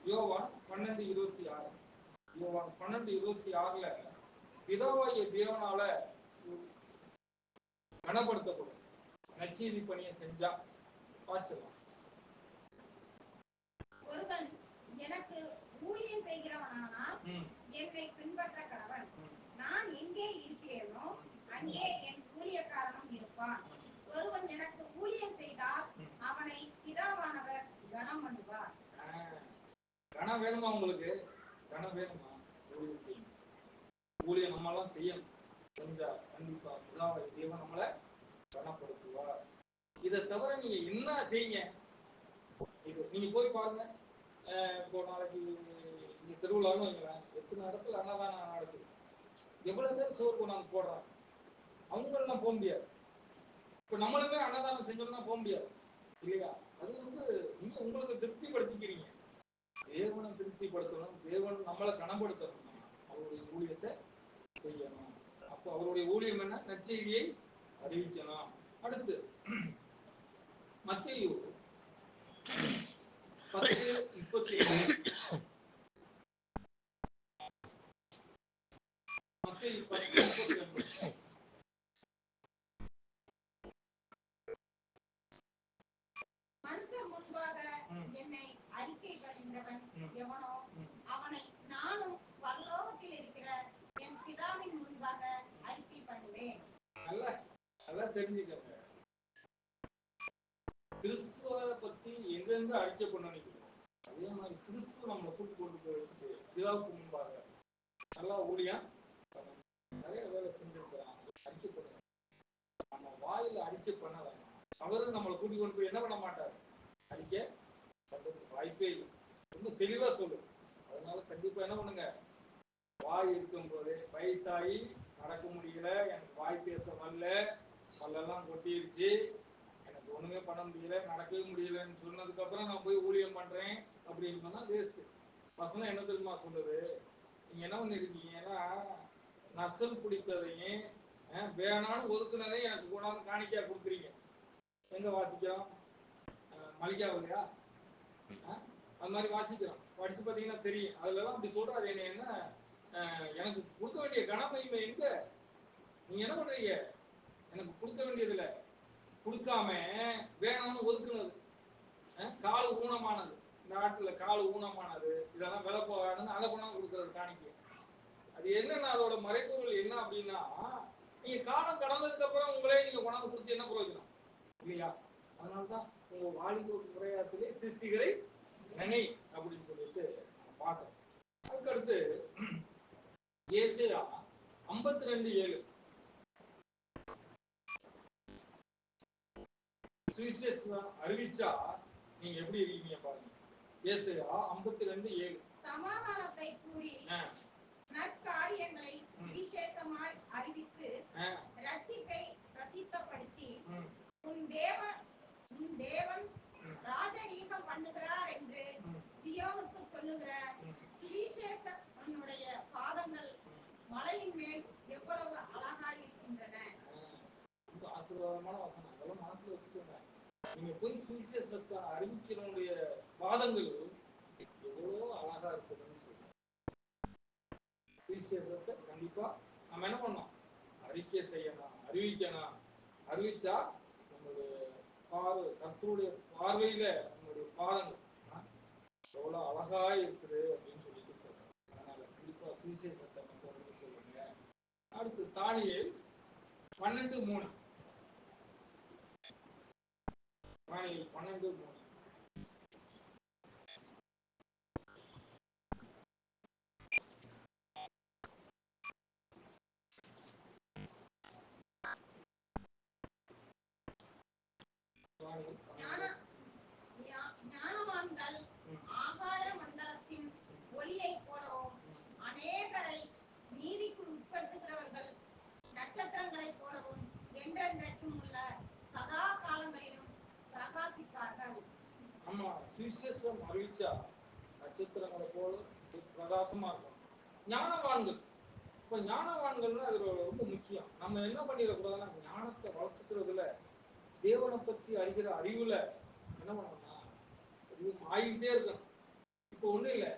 Speaker 1: யோவான் 12:26, யோவான் 12:26 பிதாவாகிய தேவனால கனப்படுத்தப்படும் நற்செய்தி பணியை செஞ்சா பாய்ச்சலாம்.
Speaker 3: ஒருவன் எனக்கு ஊழியம் செய்கிறவனானால் என்னை பின்பற்ற கடவன். நான் எங்கே இருக்கிறேனோ அங்கே என் ஊழியக்காரனும் இருப்பான். ஒருவன் எனக்கு ஊழியம் செய்தால் அவனை பிதாவானவர் கனம் பண்ணுவார்.
Speaker 1: கனம் வேணுமா உங்களுக்கு? கனம் வேணுமா? ஊழியம் செய்யணும். ஊழியம் நம்மளாம் செய்யணும். செஞ்சா கண்டிப்பா பிதாவாகிய தேவன் நம்மளை கனப்படுத்துவார். இதை தவிர நீங்க என்ன செய்யுங்க, நீங்க போய் பாருங்க. இப்போ நாளைக்கு இங்க திருவிழான்னு வைங்களேன், எத்தனை இடத்துல அன்னதானம் நடக்குது, எவ்வளவு பேர் சோறு கொண்டாந்து போடுறாங்க, அவங்களெல்லாம் போக முடியாது. இப்போ நம்மளுமே அன்னதானம் செஞ்சோம்னா போக முடியாது இல்லையா? அது வந்து நீங்க உங்களுக்கு திருப்திப்படுத்திக்கிறீங்க. தேவனை திருப்திப்படுத்தணும், தேவன் நம்மளை கனப்படுத்தணும், அவருடைய ஊழியத்தை செய்யணும். அப்போ அவருடைய ஊழியம் என்ன? நற்செய்தியை அறிவிக்கணும். அடுத்து மத்தேயு 10:32. மத்தேயு 10:32.
Speaker 3: மனுஷர் முன்பாக என்னை அறிக்கை பண்ணுகிறவன் எவனோ அவனை நானும் பரலோகத்தில் இருக்கிற என் பிதாவின் முன்பாக அறிக்கை பண்ணுவேன். நல்லா
Speaker 1: தெரிஞ்சுக்கங்க, கிறிஸ்துவ பத்தி எங்கெங்க அறிக்கை பண்ண நினைக்கிறோம், அதே மாதிரி கிறிஸ்துவ நம்ம கூட்டி கொண்டு போய் வச்சுட்டு பிதாவுக்கு முன்பாக நல்லா ஊழியம் நிறைய வேலை செஞ்சிருக்கிறான், அறிக்கை பண்ணுங்க. நம்ம வாயில அறிக்கை பண்ண வேண்டாம். அவரும் நம்மளை கூட்டி கொண்டு போய் என்ன பண்ண மாட்டார், அறிக்கை பண்றதுக்கு வாய்ப்பே இல்லை. ரொம்ப தெளிவா சொல்லு. அதனால கண்டிப்பா என்ன பண்ணுங்க, வாய் இருக்கும் போது வயசாகி நடக்க முடியல, எனக்கு வாய் பேச வரல, பல்லெல்லாம் கொட்டிடுச்சு, எனக்கு ஒண்ணுமே பண்ண முடியல, நடக்கவே முடியலன்னு சொன்னதுக்கு அப்புறம் நான் போய் ஊழியம் பண்றேன் அப்படின்னு சொன்னா வேஸ்ட். வசனம் என்ன தெரியுமா சொல்லுது? நீங்க என்ன பண்ணிருக்கீங்கன்னா, நசல் பிடித்ததையும் வேணான்னு ஒதுக்குனதையும் எனக்கு கொண்டாந்து காணிக்கையா கொடுக்குறீங்க. எங்க வாசிக்கிறோம்? மலிக்காவில்லையா? அது மாதிரி வாசிக்கிறோம். படிச்சு பார்த்தீங்கன்னா தெரியும். அதுலலாம் அப்படி சொல்றாரு. என்ன எனக்கு கொடுக்க வேண்டிய கனமகிமை எங்க? நீங்க என்ன பண்றீங்க? எனக்கு கொடுக்க வேண்டியதுல கொடுக்காம வேணாம்னு ஒதுக்குனது, கால் ஊனமானது, இந்த ஆட்டுல கால் ஊனமானது, இதெல்லாம் விலை போகாதுன்னு அதை கொண்டாந்து கொடுக்கறது காணிக்க. அது என்னன்னா அதோட மறைப்பொருள் என்ன அப்படின்னா, நீங்க காலம் கடந்ததுக்கு அப்புறம் உங்களே நீங்க கொண்டாந்து கொடுத்து என்ன பிரயோஜனம் இல்லையா? அதனால்தான் உங்க வாலிப உரையாத்திலே சிருஷ்டிகரை நினை அப்படின்னு சொல்லிட்டு பார்க்கணும். அதுக்கடுத்து ஏசாயா 52:7 சுவிசேஷம் அறிவிச்சா நீங்க எப்படி இருக்கீங்க பாருங்க. ஏசாயா 52:7
Speaker 3: சமாதானத்தை கூறி நற்காரியங்களை விசேஷமாய் அறிவித்து ரட்சிப்பை பிரசித்தப்படுத்தி உன் தேவன் ராஜரீகம் பண்ணுகிறார் என்று சியோனுக்கு சொல்லுகிற சுவிசேஷனுடைய பாதங்கள் மலையின் மேல் எவ்வளவு அழகாய் இருக்கின்றன.
Speaker 1: ஆசீர்வாதமான வசனம், அதெல்லாம் மனசுல வச்சுக்கோங்க. நீங்க போய் சுவிசேஷத்தை அறிவிக்கிறவனுடைய பாதங்கள் எவ்வளோ அழகா இருக்குதுன்னு சொல்லுங்க. சுவிசேஷத்தை கண்டிப்பா நம்ம என்ன பண்ணோம்? அறிக்கை செய்யணும், அறிவிக்கணும். அறிவிச்சா நம்மளுடைய கர்த்தருடைய பார்வையில நம்மளுடைய பாதங்கள் எவ்வளோ அழகா இருக்குது அப்படின்னு சொல்லிட்டு சொல்றேன். அதனால கண்டிப்பா சுவிசேஷத்தை நம்ம சொல்லுங்க. அடுத்து தானியேல் 12:3 தானியேல் 12:3
Speaker 3: ஞானவான்கள் ஆகாய மண்டலத்தின் ஒளியை போலவும் அநேகரை நீதிக்கு உட்படுத்துகிறவர்கள் நட்சத்திரங்களைப் போலவும் என்றென்றைக்கும் உள்ள சதா காலங்களிலும் பிரகாசிப்பார்கள்.
Speaker 1: ஆமா, சுவிசேஷம் அறிவிச்சா நட்சத்திரங்களை போல பிரகாசமா இருக்கும். ஞானவான்கள், இப்போ ஞானவான்கள்னா அது ரொம்ப முக்கியம். நம்ம என்ன பண்ணிடக்கூடாதுன்னா, ஞானத்தை வளர்த்துக்கிறதுல தேவனை பற்றி அறிகிற அறிவுல என்ன பண்ணணும்னா ஆகிட்டே இருக்கணும். இப்போ ஒன்றும் இல்லை,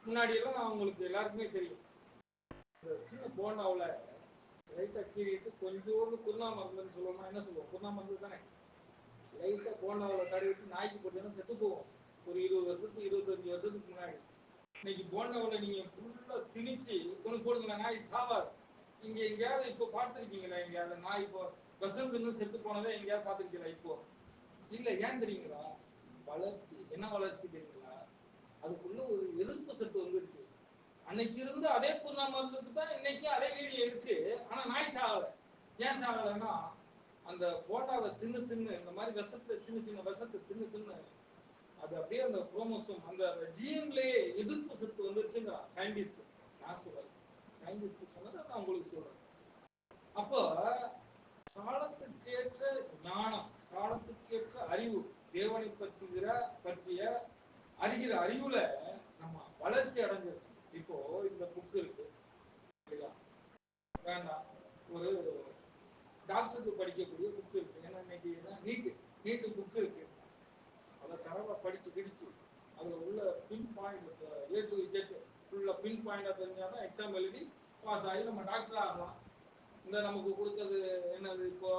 Speaker 1: முன்னாடி எல்லாம் அவங்களுக்கு எல்லாருக்குமே தெரியும், இந்த சின்ன போண்டாவில் லைட்டாக கீறிட்டு கொஞ்சோண்டு குருணா மருந்துன்னு சொல்லுவோம்னா என்ன சொல்லுவோம்? குருணா மருந்து தானே. லைட்டாக போண்டாவில் தடவிட்டு நாய்க்கு போட்டீங்கன்னா செத்து போவோம். ஒரு 20 வருஷத்துக்கு 25 வருஷத்துக்கு முன்னாடி. இன்னைக்கு போண்டாவில் நீங்கள் ஃபுல்லாக திணிச்சு கொண்டு போடுங்களா, நாய் சாவாது. இங்கே எங்கேயாவது இப்போ பார்த்துருக்கீங்களா? எங்கேயாவது நாய் இப்போ வசந்துன்னு செத்து போனதை எங்கேயாவது பார்த்துருக்கீங்களா? இப்போ இல்லை. ஏன் தெரியுங்களா? வளர்ச்சி. என்ன வளர்ச்சி தெரியுங்களா? அதுக்குள்ள ஒரு எதிர்ப்பு சத்து வந்துருச்சு. அன்னைக்கு இருந்து அதே குருணா மருந்துக்கு தான் இன்னைக்கு அதே வீரியம் இருக்கு. ஆனா நாய் சாகலை. ஏன் சாகலைன்னா, அந்த போண்டாவை தின்னு இந்த மாதிரி விஷத்தை, சின்ன சின்ன விஷத்தை தின்னு அது அப்படியே அந்த குரோமோசோம் அந்த ஜீன்லயே எதிர்ப்பு சத்து வந்துருச்சுங்க. சயின்டிஸ்ட் நான் சொல்றேன், சயின்டிஸ்ட் சொன்னதை நான் உங்களுக்கு சொல்றேன். அப்போ காலத்துக்கேற்ற ஞானம், காலத்துக்கேற்ற அறிவு, தேவனை பற்றிய அறிகிற அறிவுல நம்ம வளர்ச்சி அடைஞ்சிருக்கோம். இப்போ இந்த புக் இருக்கு இல்லையா? வேண்டாம், ஒரு டாக்டருக்கு படிக்கக்கூடிய புக் இருக்கு. ஏன்னா இன்னைக்கு நீட்டு புக் இருக்கு. அதை தரவா படிச்சு கிடிச்சு அதுல உள்ள pin point A to Z ஃபுல்லா பின் பாயிண்டா தெரிஞ்சாதான் எக்ஸாம் எழுதி பாஸ் ஆகி நம்ம டாக்டர் ஆகலாம். இந்த நமக்கு கொடுத்தது என்னது? இப்போ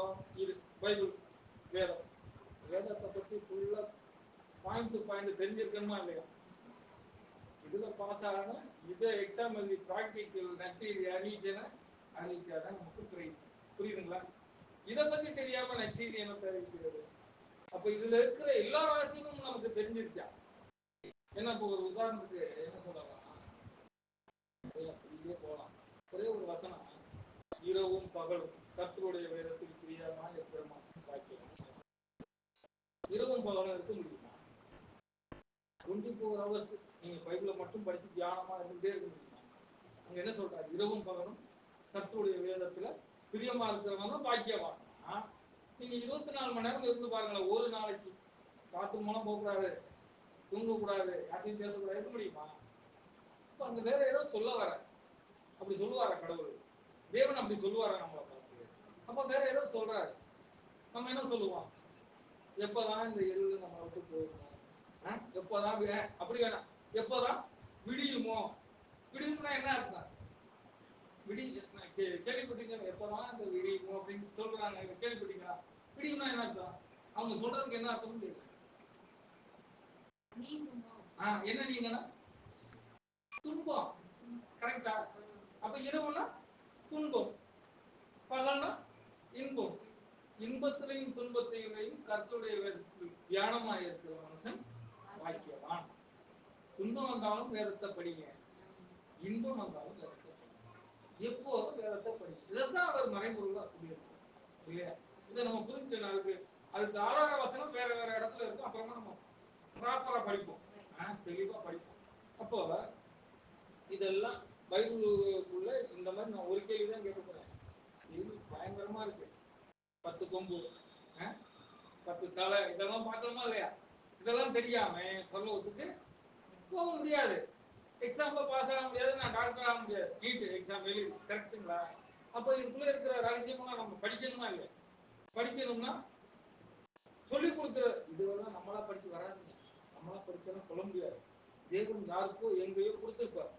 Speaker 1: இது பைபிள், வேதத்தை பற்றி ஃபுல்லா பாயிண்ட் டு பாயிண்ட் தெரிஞ்சிருக்கணுமா இல்லையா? இதுல பாஸ் ஆகணும். இதை எக்ஸாம் எழுதி ப்ராக்டிக்கல் நச்செய்தி அறிவிச்சாதான் நமக்கு பிரைஸ். புரியுதுங்களா? இதை பத்தி தெரியாம நச்செய்தி என்ன தெரிவிக்கிறது? அப்ப இதுல இருக்கிற எல்லா ரகசியமும் நமக்கு தெரிஞ்சிருச்சா? ஏன்னா இப்போ ஒரு உதாரணத்துக்கு என்ன சொல்லலாம், போகலாம். ஒரே ஒரு வசனம், இரவும் பகலும் கர்த்தருடைய வேதத்தில் பிரியமா இருக்கிற மாசம் பாக்கியம். இரவும் பகலும் இருக்க முடியுமா? 24 hours நீங்க பைபிளை மட்டும் படிச்சு தியானமா இருந்துட்டே இருக்க முடியுமா? அங்க என்ன சொல்றாரு? இரவும் பகலும் கர்த்தருடைய வேதத்துல பிரியமா இருக்கிறவங்க தான் பாக்கியவான். நீங்க 24 மணி நேரம் இருந்து பாருங்களேன். ஒரு நாளைக்கு காத்து மூலம் போகக்கூடாது, தூங்கக்கூடாது, யார்ட்டையும் பேசக்கூடாது, இருக்க முடியுமா? அங்க வேற ஏதோ சொல்ல வர, அப்படி சொல்லுவாரா கடவுள்? தேவன் அப்படி சொல்லுவாரா நம்மளை பார்த்து? அப்ப வேற ஏதோ சொல்றாரு. நம்ம என்ன சொல்லுவோம்? எப்பதான் இந்த எருவு நம்ம விட்டு போயிருமோ, எப்பதான் அப்படி வேணாம், எப்பதான் விடியுமோ. விடியும்னா என்ன அர்த்தம்? விடி கேள்விப்பட்டீங்க? எப்பதான் இந்த விடியுமோ அப்படின்னு சொல்றாங்க, கேள்விப்பட்டீங்களா? விடியும்னா என்ன அர்த்தம்? அவங்க சொல்றதுக்கு என்ன அர்த்தம்னு தெரியல. என்ன நீங்கன்னா துன்பம், கரெக்டா? அப்ப இரவுனா துன்பம், பகல்னா இன்பம். இன்பத்திலையும் துன்பத்திலையும் கர்த்தருடைய தியானமாக இருக்கிற மனுஷன் வாக்கியவான். துன்பம் வந்தாலும் வேதத்தை படிங்க, இன்பம் வந்தாலும் வேதத்தை படிங்க, எப்போதும் வேதத்தை படிங்க. இதைத்தான் அவர் மறைமுறையா சொல்லியிருக்கார் இல்லையா? இதை நம்ம புரிஞ்சுக்கணும். அதுக்கு ஆதார வசனம் வேற வேற இடத்துல இருக்கும். அப்புறமா நம்ம ப்ராப்பரா படிப்போம், தெளிவா படிப்போம். அப்போ இதெல்லாம் பைபிளுக்குள்ள இந்த மாதிரி நான் ஒரு கேள்விதான் கேட்டுக்கிறேன். கேள்வி பயங்கரமா இருக்கு. 10 கொம்பு, 10 தலை, இதெல்லாம் பார்க்கணுமா இல்லையா? இதெல்லாம் தெரியாம பரலோகத்துக்கு போக முடியாது. எக்ஸாம்ல பாஸ் ஆக முடியாது, நான் டாக்டர் ஆக முடியாது. நீட் எக்ஸாம் எழுதி, கரெக்டுங்களா? அப்போ இதுக்குள்ள இருக்கிற ரகசியமெல்லாம் நம்ம படிக்கணுமா இல்லையா? படிக்கணும்னா சொல்லி கொடுக்குற இதுவெல்லாம் நம்மளா படிச்சு வராதுங்க. நம்மளா படிச்சாலும் சொல்ல முடியாது. தேவன் யாருக்கோ எங்கேயோ கொடுத்துருப்பார்.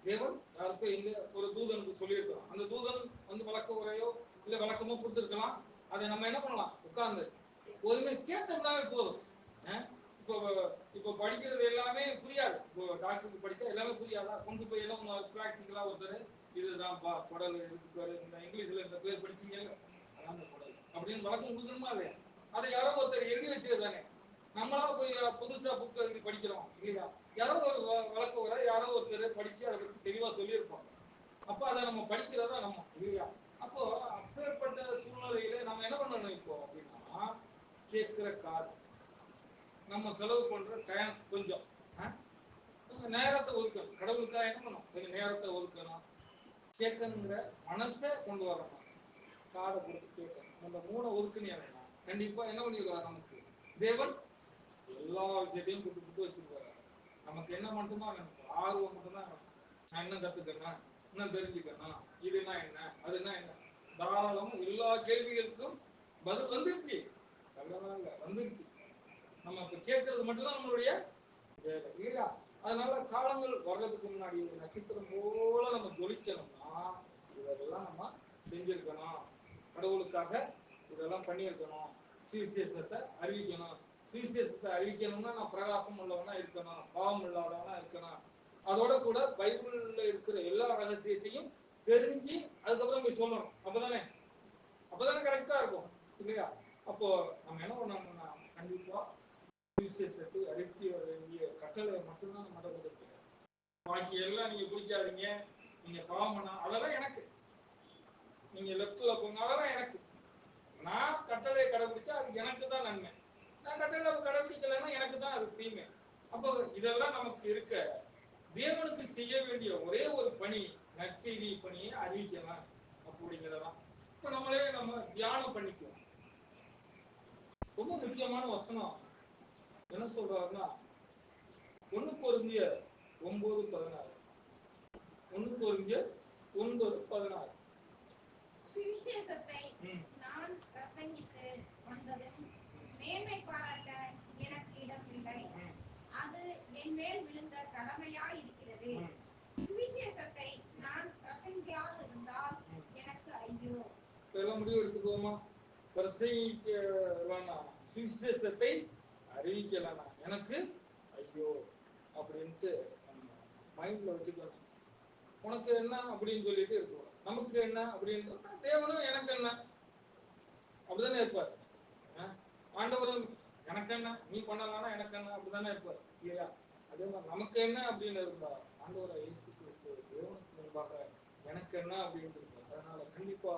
Speaker 1: தேவன் யாருக்கோ எங்க ஒரு தூதனுக்கு சொல்லியிருக்கிறோம். அந்த தூதன் வந்து வழக்க உரையோ இல்ல வழக்கமோ கொடுத்துருக்கலாம். அதை நம்ம என்ன பண்ணலாம்? உட்கார்ந்து ஒருமே கேட்டோம்னாவே போதும். இப்போ இப்போ படிக்கிறது எல்லாமே புரியாது. இப்போ டாக்டருக்கு படிச்சா எல்லாமே புரியாதா? கொண்டு போய் எல்லாம் ப்ராக்டிக்கலா ஒருத்தர் இதுதான்ப்பா குடல், இதுக்கு பேர் இந்த இங்கிலீஷ்ல இந்த பேர் படிச்சீங்க அதான் இந்த குடல் அப்படின்னு வழக்கம் கொடுக்கணுமா இல்லையா? அதை யாரோ ஒருத்தர் எழுதி வச்சது தானே. நம்மளா போய் புதுசா புக் எழுதி படிக்கிறோம் இல்லையா? யாரோ ஒரு வழக்க வர யாரோ ஒருத்தர் படிச்சு அதை பத்தி தெளிவா சொல்லியிருப்போம். அப்போ அதை நம்ம படிக்கிறதா நம்ம இல்லையா? அப்போ அப்பேற்பட்ட சூழ்நிலையில நம்ம என்ன பண்ணணும் இப்போ அப்படின்னா, கேட்கிற காது, நம்ம செலவு பண்ற டைம் கொஞ்சம் நேரத்தை ஒதுக்கணும். கடவுளுக்காக என்ன பண்ணணும்? கொஞ்சம் நேரத்தை ஒதுக்கணும். கேட்கணுங்கிற மனசை கொண்டு வரணும். காதை கொடுத்து கேட்கணும். அந்த 3 ஒதுக்குனீங்கன்னா கண்டிப்பா என்ன பண்ணிடுவார்? நமக்கு தேவன் எல்லா விஷயத்தையும் கொடுத்து வச்சிருக்காரு. நமக்கு என்ன மட்டும்தான் வேணும்? ஆர்வம் மட்டும்தான் வேணும். நான் என்ன கத்துக்கணும், இன்னும் தெரிஞ்சுக்கணும், இதுனா என்ன, அதுனா என்ன, தாராளமா எல்லா கேள்விகளுக்கும் பதில் வந்துருச்சு. நல்லதான் இல்லை, வந்துருச்சு. நம்ம இப்ப கேட்கறது மட்டும்தான் நம்மளுடைய வேலை இல்லையா? அதனால காலங்கள் வர்றதுக்கு முன்னாடி நட்சத்திரம் போல நம்ம ஜொலிக்கணும்னா இதெல்லாம் நம்ம செஞ்சிருக்கணும். கடவுளுக்காக இதெல்லாம் பண்ணியிருக்கணும். சுவிசேஷத்தை அறிவிக்கணும். சுவிசேஷத்தை அறிவிக்கணும்னா நான் பிரகாசம் உள்ளவனா இருக்கணும், பாவம் இல்லாதவனா இருக்கணும். அதோட கூட பைபிள்ல இருக்கிற எல்லா ரகசியத்தையும் தெரிஞ்சு அதுக்கப்புறம் போய் சொல்லணும். அப்பதானே கரெக்டா இருக்கும் இல்லையா? அப்போ நம்ம என்ன பண்ணணும்னா கண்டிப்பா சுவிசேஷத்தை அறிவிக்க வேண்டிய கட்டளை மட்டும்தான் நம்ம கொடுத்துருக்கோம். பாக்கி எல்லாம் நீங்க பிடிக்காதீங்க, நீங்க பாவம் பண்ணா அதெல்லாம் எனக்கு, நீங்க லெப்ட்ல போங்க அதெல்லாம் எனக்கு. நான் கட்டளையை கடைபிடிச்சா அது எனக்கு தான் நன்மை. நான் கட்டளை கடைபிடிக்கலைன்னா எனக்கு தான் அது தீமை. அப்போ இதெல்லாம் நமக்கு இருக்க தேவனுக்கு செய்ய வேண்டிய ஒரே ஒரு பணி நற்செய்தி பணியை அறிவிக்கலாம் அப்படிங்கிறதான். இப்போ நம்ம தியானம் பண்ணிக்குவோம். ரொம்ப முக்கியமான வசனம் என்ன சொல்றாருன்னா 1 கொரிந்தியர் 9:16. 1 கொரிந்தியர் 9:16.
Speaker 3: சுவிசேஷத்தை நான் பிரசங்கித்து வந்ததும் மேன்மை பாராட்ட எனக்கு இடமில்லை. அது என் மேல் விழுந்த கடமையா இருக்கிறது. சுவிசேஷத்தை நான் பிரசங்கியாது இருந்தால் எனக்கு ஐயோ.
Speaker 1: இதெல்லாம் முடிவு எடுத்துக்கோமா? பிரசங்கிக்கலாம், சுவிசேஷத்தை அறிவிக்கலாம், எனக்கு ஐயோ அப்படின்ட்டு மைண்ட்ல வச்சுக்கலாம். உனக்கு என்ன அப்படின்னு சொல்லிட்டு இருக்கணும். நமக்கு என்ன அப்படின்னு தேவனும் எனக்கு என்ன அப்படிதானே இருப்பார். ஆண்டவரும் எனக்கு என்ன, நீ பண்ணலாம்னா எனக்கு என்ன அப்படிதானே இருப்பார் இல்லையா? அதே மாதிரி நமக்கு என்ன அப்படின்னு இருந்தா ஆண்டவரை இயேசு கிறிஸ்து தேவனுக்கு முன்பாக எனக்கு என்ன அப்படின்னு இருப்பார். அதனால கண்டிப்பா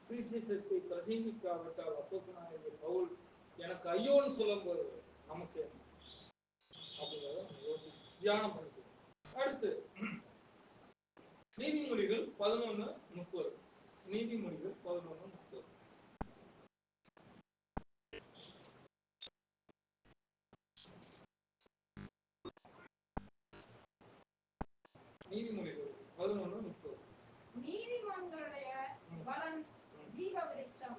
Speaker 1: சுவிசேஷத்தை பிரசங்கிக்காவிட்டால் அப்போஸ்தலனாகிய பவுல் எனக்கு ஐயோன்னு சொல்லும்போது நமக்கு என்ன அப்படிங்கிறத நம்ம தியானம் பண்ணிக்கிறோம். அடுத்து நீதிமொழிகள் 11:30. நீதிமொழிகள் 11:30. நீதிமொழிகள் 11:30.
Speaker 3: நீதிமான்களுடைய பலன் ஜீவ விருட்சம்,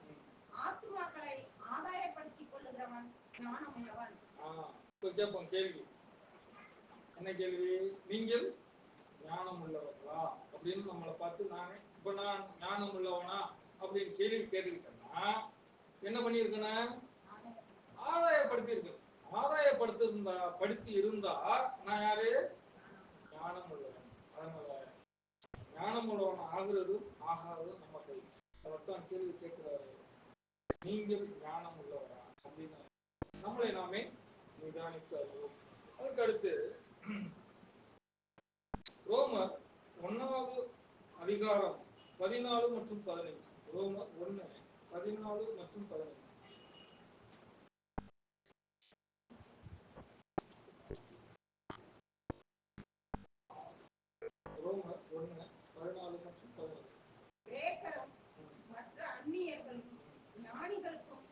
Speaker 3: ஆத்துமாக்களை ஆதாயப்படுத்திக் கொள்ளுகிறவன் ஞானமுள்ளவன்.
Speaker 1: இப்ப கேட்போம் கேள்வி. என்ன கேள்வி? நீங்கள் ஞானம் உள்ளவர்களா அப்படின்னு நம்மளை பார்த்து நான் ஞானம் உள்ளவனா அப்படின்னு கேள்வி கேட்டுக்கிட்டேன்னா என்ன பண்ணியிருக்கேன்? ஆதாயப்படுத்தி இருக்கேன். படுத்தி இருந்தா நான் யாரு? ஞானம் உள்ளவன். அதனால ஞானம் உள்ளவன் ஆகுறதும் ஆகாததும் நம்ம கை. அதைத்தான் கேள்வி கேட்கிறாரு. நீங்கள் ஞானம் உள்ளவரா அப்படின்னு நம்மளை நாமே நிதானித்து அறிவோம். அதுக்கு அடுத்து ரோமர் 1வது அதிகாரம் 14 மற்றும் 15. ரோமர் 1:14 மற்றும் 15. ரோமர் 1:14 மற்றும் 15.
Speaker 3: கிரேக்கரும் மற்ற அந்நியர்களும் ஞானிகளுக்கும்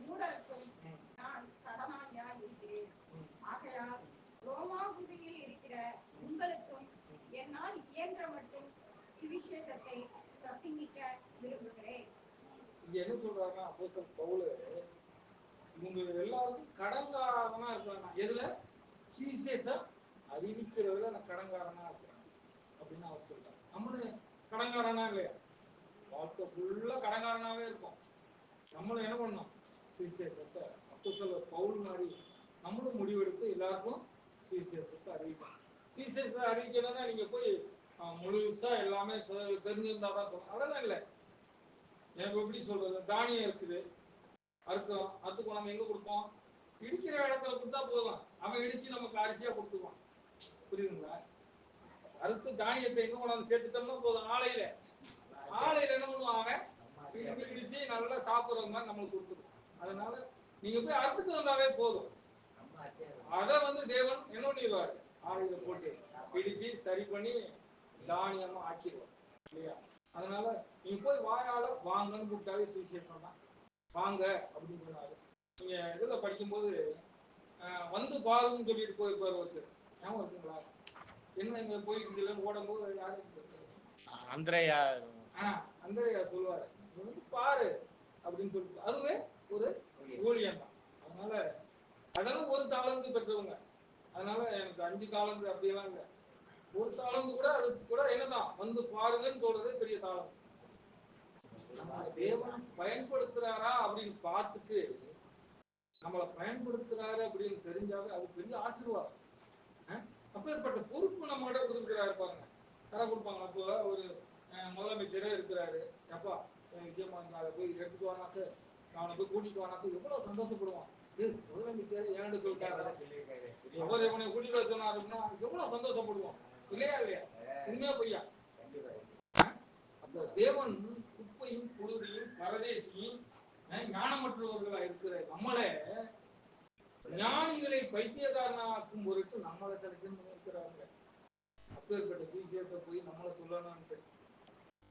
Speaker 3: மூடருக்கும் நான் கடனாளியாய் இருக்கிறேன். ஆகையால் ரோமாபுரியில் இருக்கிற உங்களுக்கும் என்னால் இயன்ற மட்டும் சுவிசேஷத்தை பிரசங்கிக்க விரும்புகிறேன்.
Speaker 1: இங்க என்ன சொல்றாருன்னா அப்போஸ்தலன் பவுல் இவங்க எல்லாருக்கும் கடன்காரனா இருக்காங்க. எதுல? சுவிசேஷம் அறிவிக்கிறதுல நான் கடன்காரனா இருக்கிறேன் அப்படின்னு அவர் சொல்றாரு. நம்மளும் கடன்காரனா இல்லையா? வாழ்க்கை ஃபுல்லா கடன்காரனாவே இருக்கும். நம்மளும் என்ன பண்ணோம்? சுவிசேஷத்தை அப்போஸ்தலன் பவுல் மாதிரி நம்மளும் முடிவெடுத்து எல்லாருக்கும் சுவிசேஷத்தை அறிவிக்கணும். சுவிசேஷத்தை அறிவிக்கணும்னா நீங்க போய் முழுசா எல்லாமே தெரிஞ்சிருந்தாதான் சொல்லணும். அதெல்லாம் இல்லை. எனக்கு எப்படி சொல்றது? தானியம் இருக்குது, அறுக்கிறோம், அறுத்து கொண்டாந்து எங்க கொடுப்போம்? இடிக்கிற இடத்துல கொடுத்தா போதும், அவன் இடிச்சு நமக்கு அரிசியா கொடுத்துருவான். புரியுதுங்களா? அறுத்து தானியத்தை எங்க கொண்டாந்து சேர்த்துட்டோம்னா போதும். ஆலையில என்ன பண்ணுவான்? அவன் இடிச்சு நல்லா சாப்பிடுற மாதிரி நம்மளுக்கு கொடுத்துருவான். அதனால நீங்க போய் அறுத்துட்டு வந்தாவே போதும். அதை தேவன் என்ன பண்ணிடுவாரு? ஆலையில போட்டு இடிச்சு சரி பண்ணி தானியமா ஆக்கிடுவார் இல்லையா? அதனால நீங்க போய் வாயால வாங்கன்னு கூப்பிட்டாலே சுவிசேஷம் தான். வாங்க அப்படின்னு சொன்னாரு. நீங்க இதுல படிக்கும்போது வந்து பாருன்னு சொல்லிட்டு போயிருப்பாரு ஒருத்தர். ஞாபகம் இருக்குங்களா? என்ன இங்க போயிருந்துலன்னு ஓடும்போது யாரு?
Speaker 2: அந்திரேயா
Speaker 1: சொல்லுவாரு, பாரு அப்படின்னு சொல்லிட்டு. அதுவே ஒரு ஊழியம் தான். அதனால அதெல்லாம் ஒரு தாளந்து பெற்றவங்க. அதனால எனக்கு 5 தாளந்து அப்படியெல்லாம் இல்லை. ஒரு தாளந்து கூட அதுக்கு கூட என்னதான் வந்து பாருங்கன்னு சொல்றதே பெரிய தாளம். தேவன் பயன்படுத்துறாரா அப்படின்னு பார்த்துட்டு நம்மளை பயன்படுத்துறாரு அப்படின்னு தெரிஞ்சாவே அது பெரிய ஆசீர்வாதம். அப்பேற்பட்ட பொறுப்பு நம்ம கிட்ட கொடுத்துருக்கிறாரு பாருங்க. யாரா கொடுப்பாங்க? அப்போ ஒரு முதலமைச்சரே இருக்கிறாரு. அப்பா விஷயமா அதை போய் எடுத்துட்டு வானாக்கு, அவனை போய் கூட்டிட்டு வானாக்கு எவ்வளவு சந்தோஷப்படுவான். முதலமைச்சர் ஏன்னு சொல்லிட்டாரு, அவர் இவனை கூட்டிட்டு வர சொன்னாருன்னா எவ்வளவு சந்தோஷப்படுவான். இல்லையா? உண்மையா பொய்யா? தேவன் குப்பையும் புழுதியும் பரதேசியும் ஞானமற்றவர்களா இருக்கிற நம்மளே ஞானிகளை பைத்தியக்காரனாக்கும் பொருட்டு நம்மளை செலக்ஷன் பண்ணிருக்கிறாங்க. அப்பேற்பட்ட சுவிசேஷத்தை போய் நம்மளை சொல்லணும்னு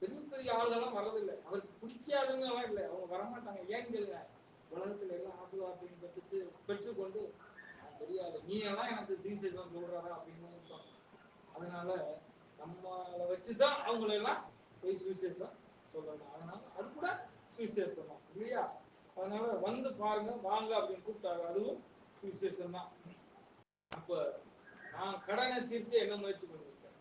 Speaker 1: பெரிய பெரிய ஆளுகள்லாம் வர்றதில்லை. அவருக்கு பிடிக்காதுன்னு எல்லாம் இல்லை, அவங்க வரமாட்டாங்க. ஏன்னு கேளுங்க, உலகத்துல எல்லாம் ஆசீர்வாதத்தையும் பெற்றுக்கொண்டு தெரியாது நீ எல்லாம் எனக்கு சுவிசேஷம் சொல்றாரா அப்படின்னு இருப்பாங்க. அதனால நம்மளை வச்சுதான் அவங்களை எல்லாம் போய் சுவிசேஷம் சொல்லணும். அதனால அது கூட சுவிசேஷம் தான் இல்லையா? அதனால வந்து பாருங்க, வாங்க அப்படின்னு கூப்பிட்டாரு. அதுவும் சுவிசேஷம் தான். அப்ப நான் கடனை தீர்க்க என்ன முயற்சி பண்ணியிருக்கேன்?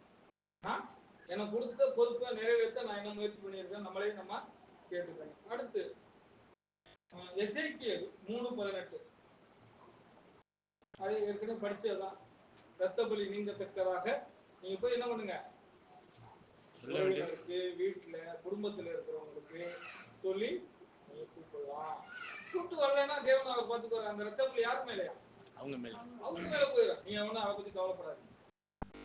Speaker 1: நான் எனக்கு கொடுத்த பொறுப்பை நிறைவேற்ற நான் என்ன முயற்சி பண்ணியிருக்கேன்? நம்மளே நம்ம கேட்டுக்கணும். அடுத்து எசேக்கியேல் 3:18. அதை ஏற்கனவே படிச்சதுதான். இரத்த பலி நீங்கத்தக்கதாக நீங்க போய் என்ன பண்ணுங்க? வீட்டுல குடும்பத்துல இருக்கிறவங்களுக்கு சொல்லி நீங்க கூப்பிடலாம். கூப்பிட்டு வரலன்னா தேவன் அவர் பார்த்துக்குவாரு. அந்த இரத்த பலி யாருக்கு மேலையா? அவங்க மேல போயிடும். நீ அவனை அதை பத்தி கவலைப்படாது.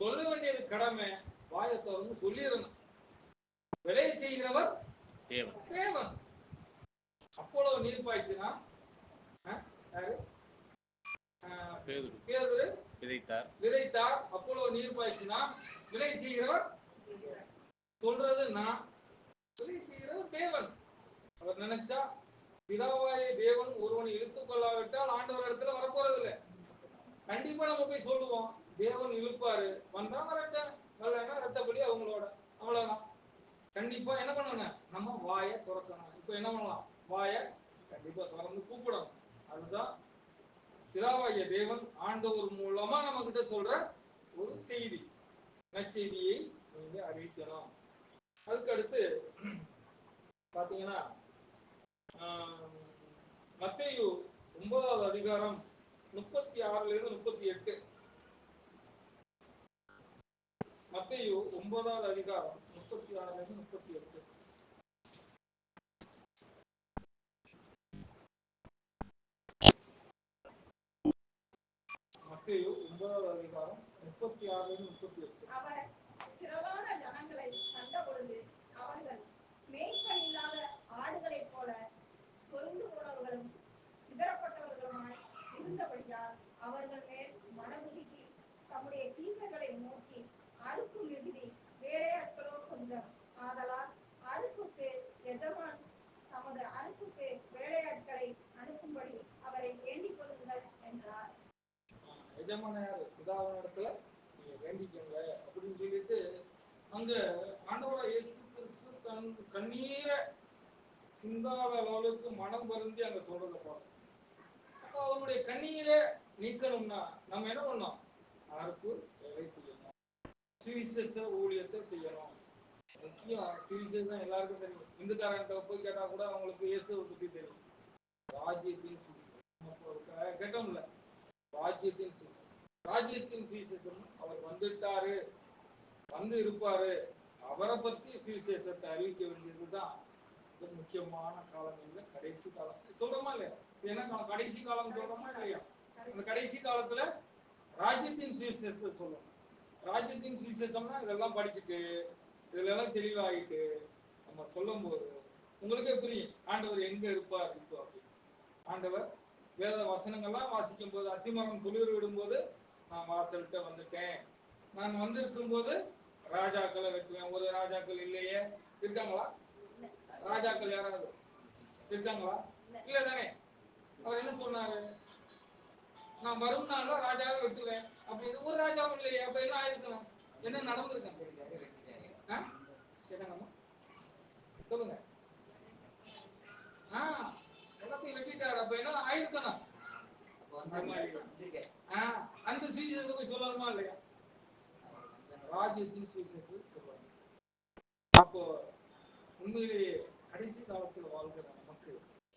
Speaker 1: சொல்ல வேண்டியது கடமை. வாயத்தை சொல்லிடணும். விளைய செய்கிறவர் தேவன். அப்போலோ நீர் பாய்ச்சுனா பேதுரு விதைத்தார். அப்போலோ நீர் பாய்ச்சுனா விளைய செய்கிறவர் சொல்றது நான், விளைய செய்கிறவர் தேவன். அவர் நினைச்சா பிதாவாய தேவன் ஒருவனை இழுத்துக் கொள்ளாவிட்டால் ஆண்டவர் இடத்துல வரப்போறது இல்லை. கண்டிப்பா நம்ம போய் சொல்லுவோம், தேவன் இழுப்பாரு, வந்தாங்க ரத்தம் வரலன்னா ரத்தப்படி அவங்களோட, அவ்வளவுதான். கண்டிப்பா என்ன பண்ணணும், நம்ம வாயை திறக்கணும். இப்ப என்ன பண்ணலாம், வாயை கண்டிப்பா திறந்து கூப்பிடணும். அதுதான் பிதாவாகிய தேவன் ஆண்டவர் மூலமா நம்ம கிட்ட சொல்ற ஒரு செய்தி, நற்செய்தியை நீங்க அறிவிக்கணும். அதுக்கு அடுத்து பாத்தீங்கன்னா மத்தேயு 9வது அதிகாரம் 36-38. மத்தேயு 9வது அதிகாரம் 36-38. மத்தேயு 9வது அதிகாரம் 36-38.
Speaker 3: அவர் திரளான ஜனங்களை கண்டபொழுது அவர்கள் மேய்ப்பன் இல்லாத ஆடுகளைப் போல கொருந்து போனவர்களும் சிதறப்பட்டவர்களுமாய் இருந்தபடியால் அவர்கள் மேல் மனதுருகி தம்முடைய சீசர்களை நோக்கி, அறுப்பு மிகுதி, வேலையாட்களோ கொஞ்சம். ஆதலால் அறுப்புக்கு எஜமான் தமது அறுப்புக்கு வேலையாட்களை அனுப்பும்படி அவரை வேண்டிக் கொள்ளுங்கள் என்றார்.
Speaker 1: எஜமானர் பிதாவினிடத்துல நீங்க வேண்டிக்கங்க அப்படின்னு சொல்லிட்டு அங்க ஆண்டவராகிய இயேசு கிறிஸ்து தன் கண்ணீரை சிந்தாத அளவுக்கு மனம் வருந்தி அங்க சொல்றத பார்க்கணும். அப்ப அவருடைய கண்ணீரை நீக்கணும்னா நம்ம என்ன பண்ணோம், யாருக்கு வேலை செய்யணும், சுவிசேஷ ஊழியத்தை செய்யணும். முக்கியம் சுவிசேஷம் எல்லாருக்கும் தெரியும். இந்துக்காரங்கிட்ட போய் கேட்டா கூட அவங்களுக்கு இயேசுவை பத்தி தெரியும். ராஜ்யத்தின் சுவிசேஷம் கேட்டோம்ல, ராஜ்யத்தின் சுவிசேஷம், ராஜ்யத்தின் சுவிசேஷம். அவர் வந்துட்டாரு, வந்து இருப்பாரு, அவரை பத்தி சுவிசேஷத்தை அறிவிக்க வேண்டியதுதான் முக்கியமான காலம் இல்லை, கடைசி காலம் சொல்றோமா இல்லையா? என்ன காலம், கடைசி காலம் சொல்றோமா இல்லையா? அந்த கடைசி காலத்துல ராஜ்யத்தின் சுவிசேஷத்தை சொல்லணும். ராஜ்யத்தின் சுவிசேஷம்னா இதெல்லாம் படிச்சுட்டு இதுல எல்லாம் தெளிவாயிட்டு நம்ம சொல்லும் போது உங்களுக்கே புரியும் ஆண்டவர் எங்க இருப்பார் இப்போ அப்படின்னு. ஆண்டவர் வேத வசனங்கள்லாம் வாசிக்கும் போது, அத்திமரம் துளிர் விடும்போது நான் வாசல்கிட்ட வந்துட்டேன், நான் வந்திருக்கும் போது ராஜாக்களை வெட்டுவேன். ஒரு ராஜாக்கள் இல்லையே, இருக்காங்களா? ராஜாக்கள் யாராவது இருக்காங்களா? இல்ல தானே. அவர் என்ன சொன்னாரு, நான் வரும் நாள்ல ராஜாவை வெட்டுவேன் அப்படின்னு. ஒரு ராஜாவும் இல்லையே, அப்ப என்ன ஆயிருக்கணும், என்ன நடந்திருக்காங்க சொல்லுங்க. எல்லாத்தையும் வெட்டிட்டாரு, அப்ப என்ன ஆயிருக்கணும், அந்த சுவிசேஷத்தை சொல்லணுமா இல்லையா? ராஜ்யத்தின் சுவிசேஷத்தை சொல்லணும். அப்போ உண்மையிலேயே கடைசி காலத்தில் வாழ்கிற நமக்கு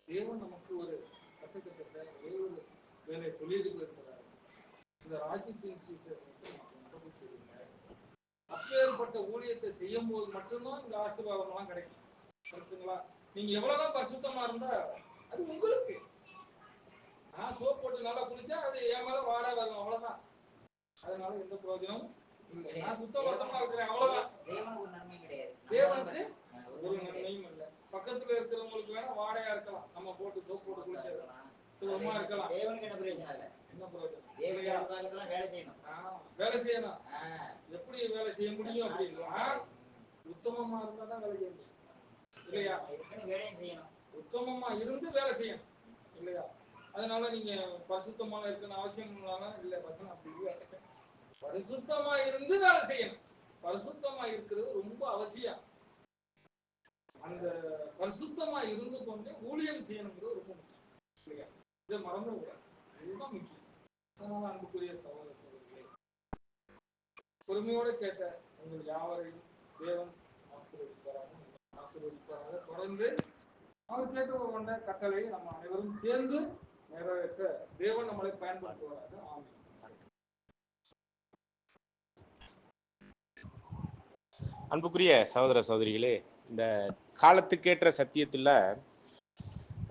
Speaker 1: தேவன் நமக்கு ஒரு சட்டத்திட்டத்தை ஒரே ஒரு வேலை சொல்லிட்டு போயிருக்கிறார். இந்த ராஜ்யத்தின் சுவிசேஷத்தை நடவு செய்யுங்க. அப்பேற்பட்ட ஊழியத்தை செய்யும் போது மட்டும்தான் இந்த ஆசீர்வாதம் எல்லாம் கிடைக்கும். கரெக்டுங்களா? நீங்க எவ்வளவுதான் பரிசுத்தமா இருந்தா அது உங்களுக்கு. நான் சோப் போட்டு நல்லா குளிச்சா அது என் மேல வாடா வரணும், அவ்வளவுதான். அதனால எந்த பிரயோஜனமும் இல்லை. நான் சுத்தபத்தமா இருக்கிறேன், அவ்வளவுதான். தேவனுக்கு ஒரு நன்மையும் இல்லை. பக்கத்துல இருக்கிறவங்களுக்கு வேணா வாடையா இருக்கலாம், நம்ம போட்டு சோப் போட்டு குளிச்சது சுகமா இருக்கலாம். என்ன பிரயோஜனம்? வேலை செய்யணும். எப்படி வேலை செய்ய முடியும் அப்படின்னா, உத்தமமா இருந்தா தான் வேலை செய்ய முடியும் இல்லையா? உத்தமமா இருந்து வேலை செய்யணும் இல்லையா? அதனால நீங்க பரிசுத்தமா இருக்கணும் அவசியம் இல்லை. வசனம் அப்படி இல்லை. பரிசுத்தமா இருந்து வேலை செய்யணும். பரிசுத்தமா இருக்கிறது ரொம்ப அவசியம். அந்த பரிசுத்தமா இருந்து கொண்டு ஊழியம் செய்யணுங்கிறது ரொம்ப முக்கியம் இல்லையா? இதை மறந்து விடாது, இதுதான் முக்கியம். அதனால அன்புக்குரிய சகோதர சகோதரிகளே, பொறுமையோடு கேட்ட உங்கள் யாவரையும் தேவன் ஆசீர்வதிப்பாராக. தொடர்ந்து அவர் கேட்டு கொண்ட கட்டளை நம்ம அனைவரும் சேர்ந்து நிறைவேற்ற தேவன் நம்மளை பயன்படுத்துவாராக. ஆமென்.
Speaker 2: அன்புக்குரிய சகோதர சகோதரிகளே, இந்த காலத்துக்கேற்ற சத்தியத்தில்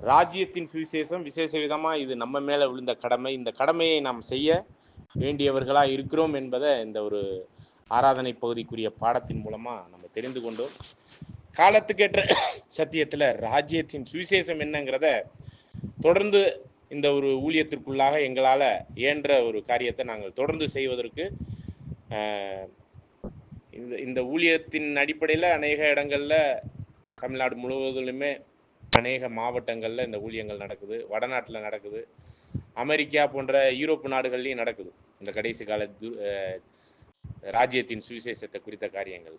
Speaker 2: ராஜ்யத்தின் சுவிசேஷம் விசேஷ விதமாக இது நம்ம மேலே விழுந்த கடமை. இந்த கடமையை நாம் செய்ய வேண்டியவர்களாக இருக்கிறோம் என்பதை இந்த ஒரு ஆராதனை பகுதிக்குரிய பாடத்தின் மூலமாக நம்ம தெரிந்து கொண்டோம். காலத்துக்கேற்ற சத்தியத்தில் ராஜ்யத்தின் சுவிசேஷம் என்னங்கிறத தொடர்ந்து இந்த ஒரு ஊழியத்திற்குள்ளாக எங்களால் இயன்ற ஒரு காரியத்தை நாங்கள் தொடர்ந்து செய்வதற்கு இந்த ஊழியத்தின் அடிப்படையில் அநேக இடங்களில் தமிழ்நாடு முழுவதிலுமே அநேக மாவட்டங்களில் இந்த ஊழியங்கள் நடக்குது. வடநாட்டில் நடக்குது, அமெரிக்கா போன்ற யூரோப்பு நாடுகள்லையும் நடக்குது. இந்த கடைசி கால ராஜ்யத்தின் சுவிசேஷத்தை குறித்த காரியங்கள்.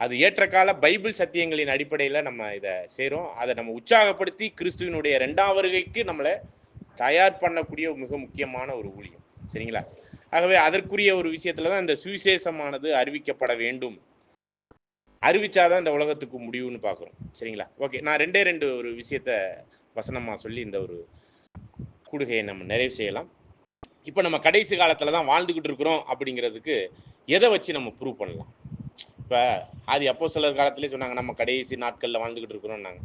Speaker 2: அது ஏற்றகால பைபிள் சத்தியங்களின் அடிப்படையில் நம்ம இதை செய்கிறோம். அதை நம்ம உற்சாகப்படுத்தி கிறிஸ்துவனுடைய 2ஆம் வருகைக்கு நம்மளை தயார் பண்ணக்கூடிய மிக முக்கியமான ஒரு ஊழியம். சரிங்களா? ஆகவே அதற்குரிய ஒரு விஷயத்துல தான் இந்த சுவிசேஷமானது அறிவிக்கப்பட வேண்டும். அறிவிச்சாதான் இந்த உலகத்துக்கு முடிவுன்னு பார்க்குறோம். சரிங்களா? ஓகே, நான் 2 ஒரு விஷயத்த வசனமாக சொல்லி இந்த ஒரு கூடுகையை நம்ம நிறைவு செய்யலாம். இப்போ நம்ம கடைசி காலத்தில் தான் வாழ்ந்துக்கிட்டு இருக்கிறோம் அப்படிங்கிறதுக்கு எதை வச்சு நம்ம ப்ரூவ் பண்ணலாம்? இப்போ ஆதி அப்போஸ்தலர் காலத்திலே சொன்னாங்க நம்ம கடைசி நாட்களில் வாழ்ந்துக்கிட்டு இருக்கிறோம்னாங்க.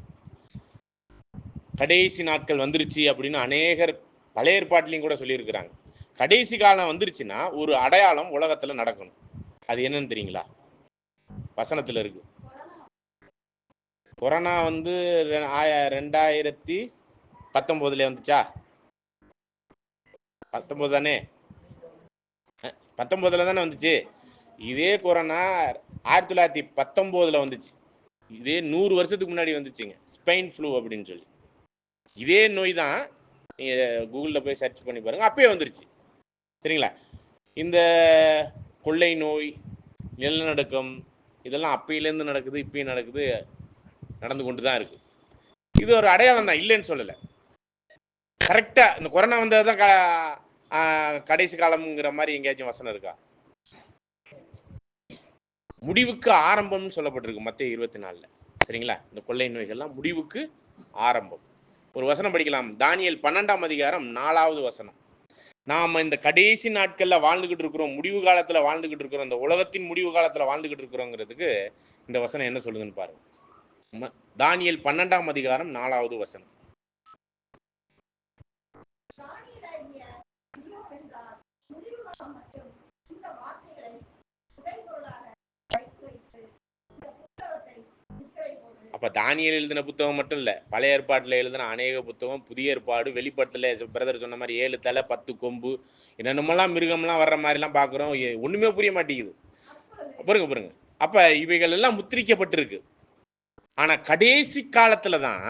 Speaker 2: கடைசி நாட்கள் வந்துருச்சு அப்படின்னு அநேகர் பழைய ஏற்பாட்டிலையும் கூட சொல்லியிருக்கிறாங்க. கடைசி காலம் வந்துருச்சுன்னா ஒரு அடையாளம் உலகத்தில் நடக்கணும். அது என்னன்னு தெரியுங்களா? வசனத்தில் இருக்கு. கொரோனா 2019 வந்துச்சா? 19 தானே? 19 தானே வந்துச்சு. இதே கொரோனா 1919 வந்துச்சு. இதே 100 வருஷத்துக்கு முன்னாடி வந்துச்சுங்க, ஸ்பெயின் ஃப்ளூ அப்படின்னு சொல்லி. இதே நோய் தான், நீங்கள் கூகுளில் போய் சர்ச் பண்ணி பாருங்கள், அப்பயே வந்துருச்சு. சரிங்களா? இந்த கொள்ளை நோய், நிலநடுக்கம், இதெல்லாம் அப்பையிலேருந்து நடக்குது, இப்பயும் நடக்குது, நடந்து கொண்டு தான் இருக்குது. இது ஒரு அடையாளம் தான், இல்லைன்னு சொல்லலை. கரெக்டாக இந்த கொரோனா வந்தது தான் கடைசி காலம்ங்கிற மாதிரி எங்கேயாச்சும் வசனம் இருக்கா? முடிவுக்கு ஆரம்பம்னு சொல்லப்பட்டிருக்கு மத்தேயு 24. சரிங்களா? இந்த கொள்ளை நோய்கள்லாம் முடிவுக்கு ஆரம்பம். ஒரு வசனம் படிக்கலாம், தானியேல் 12ஆம் அதிகாரம் 4வது வசனம். நாம் இந்த கடைசி நாட்களில் வாழ்ந்துக்கிட்டு இருக்கிறோம், முடிவு காலத்தில் வாழ்ந்துக்கிட்டு இருக்கிறோம், இந்த உலகத்தின் முடிவு காலத்தில் வாழ்ந்துக்கிட்டு இருக்கிறோங்கிறதுக்கு இந்த வசனம் என்ன சொல்லுதுன்னு பாருங்க. தானியேல் 12ஆம் அதிகாரம் 4வது வசனம். அப்போ தானியேல் எழுதின புத்தகம் மட்டும் இல்லை, பழைய ஏற்பாட்டில் எழுதின அநேக புத்தகம், புதிய ஏற்பாடு, வெளிப்படத்தில் பிரதர் சொன்ன மாதிரி 7 தலை 10 கொம்பு, என்னென்னமெல்லாம் மிருகம்லாம் வர்ற மாதிரிலாம் பார்க்குறோம். ஒன்றுமே புரிய மாட்டேங்குது. பாருங்க. அப்போ இவைகள் எல்லாம் முத்திரிக்கப்பட்டிருக்கு. ஆனால் கடைசி காலத்தில் தான்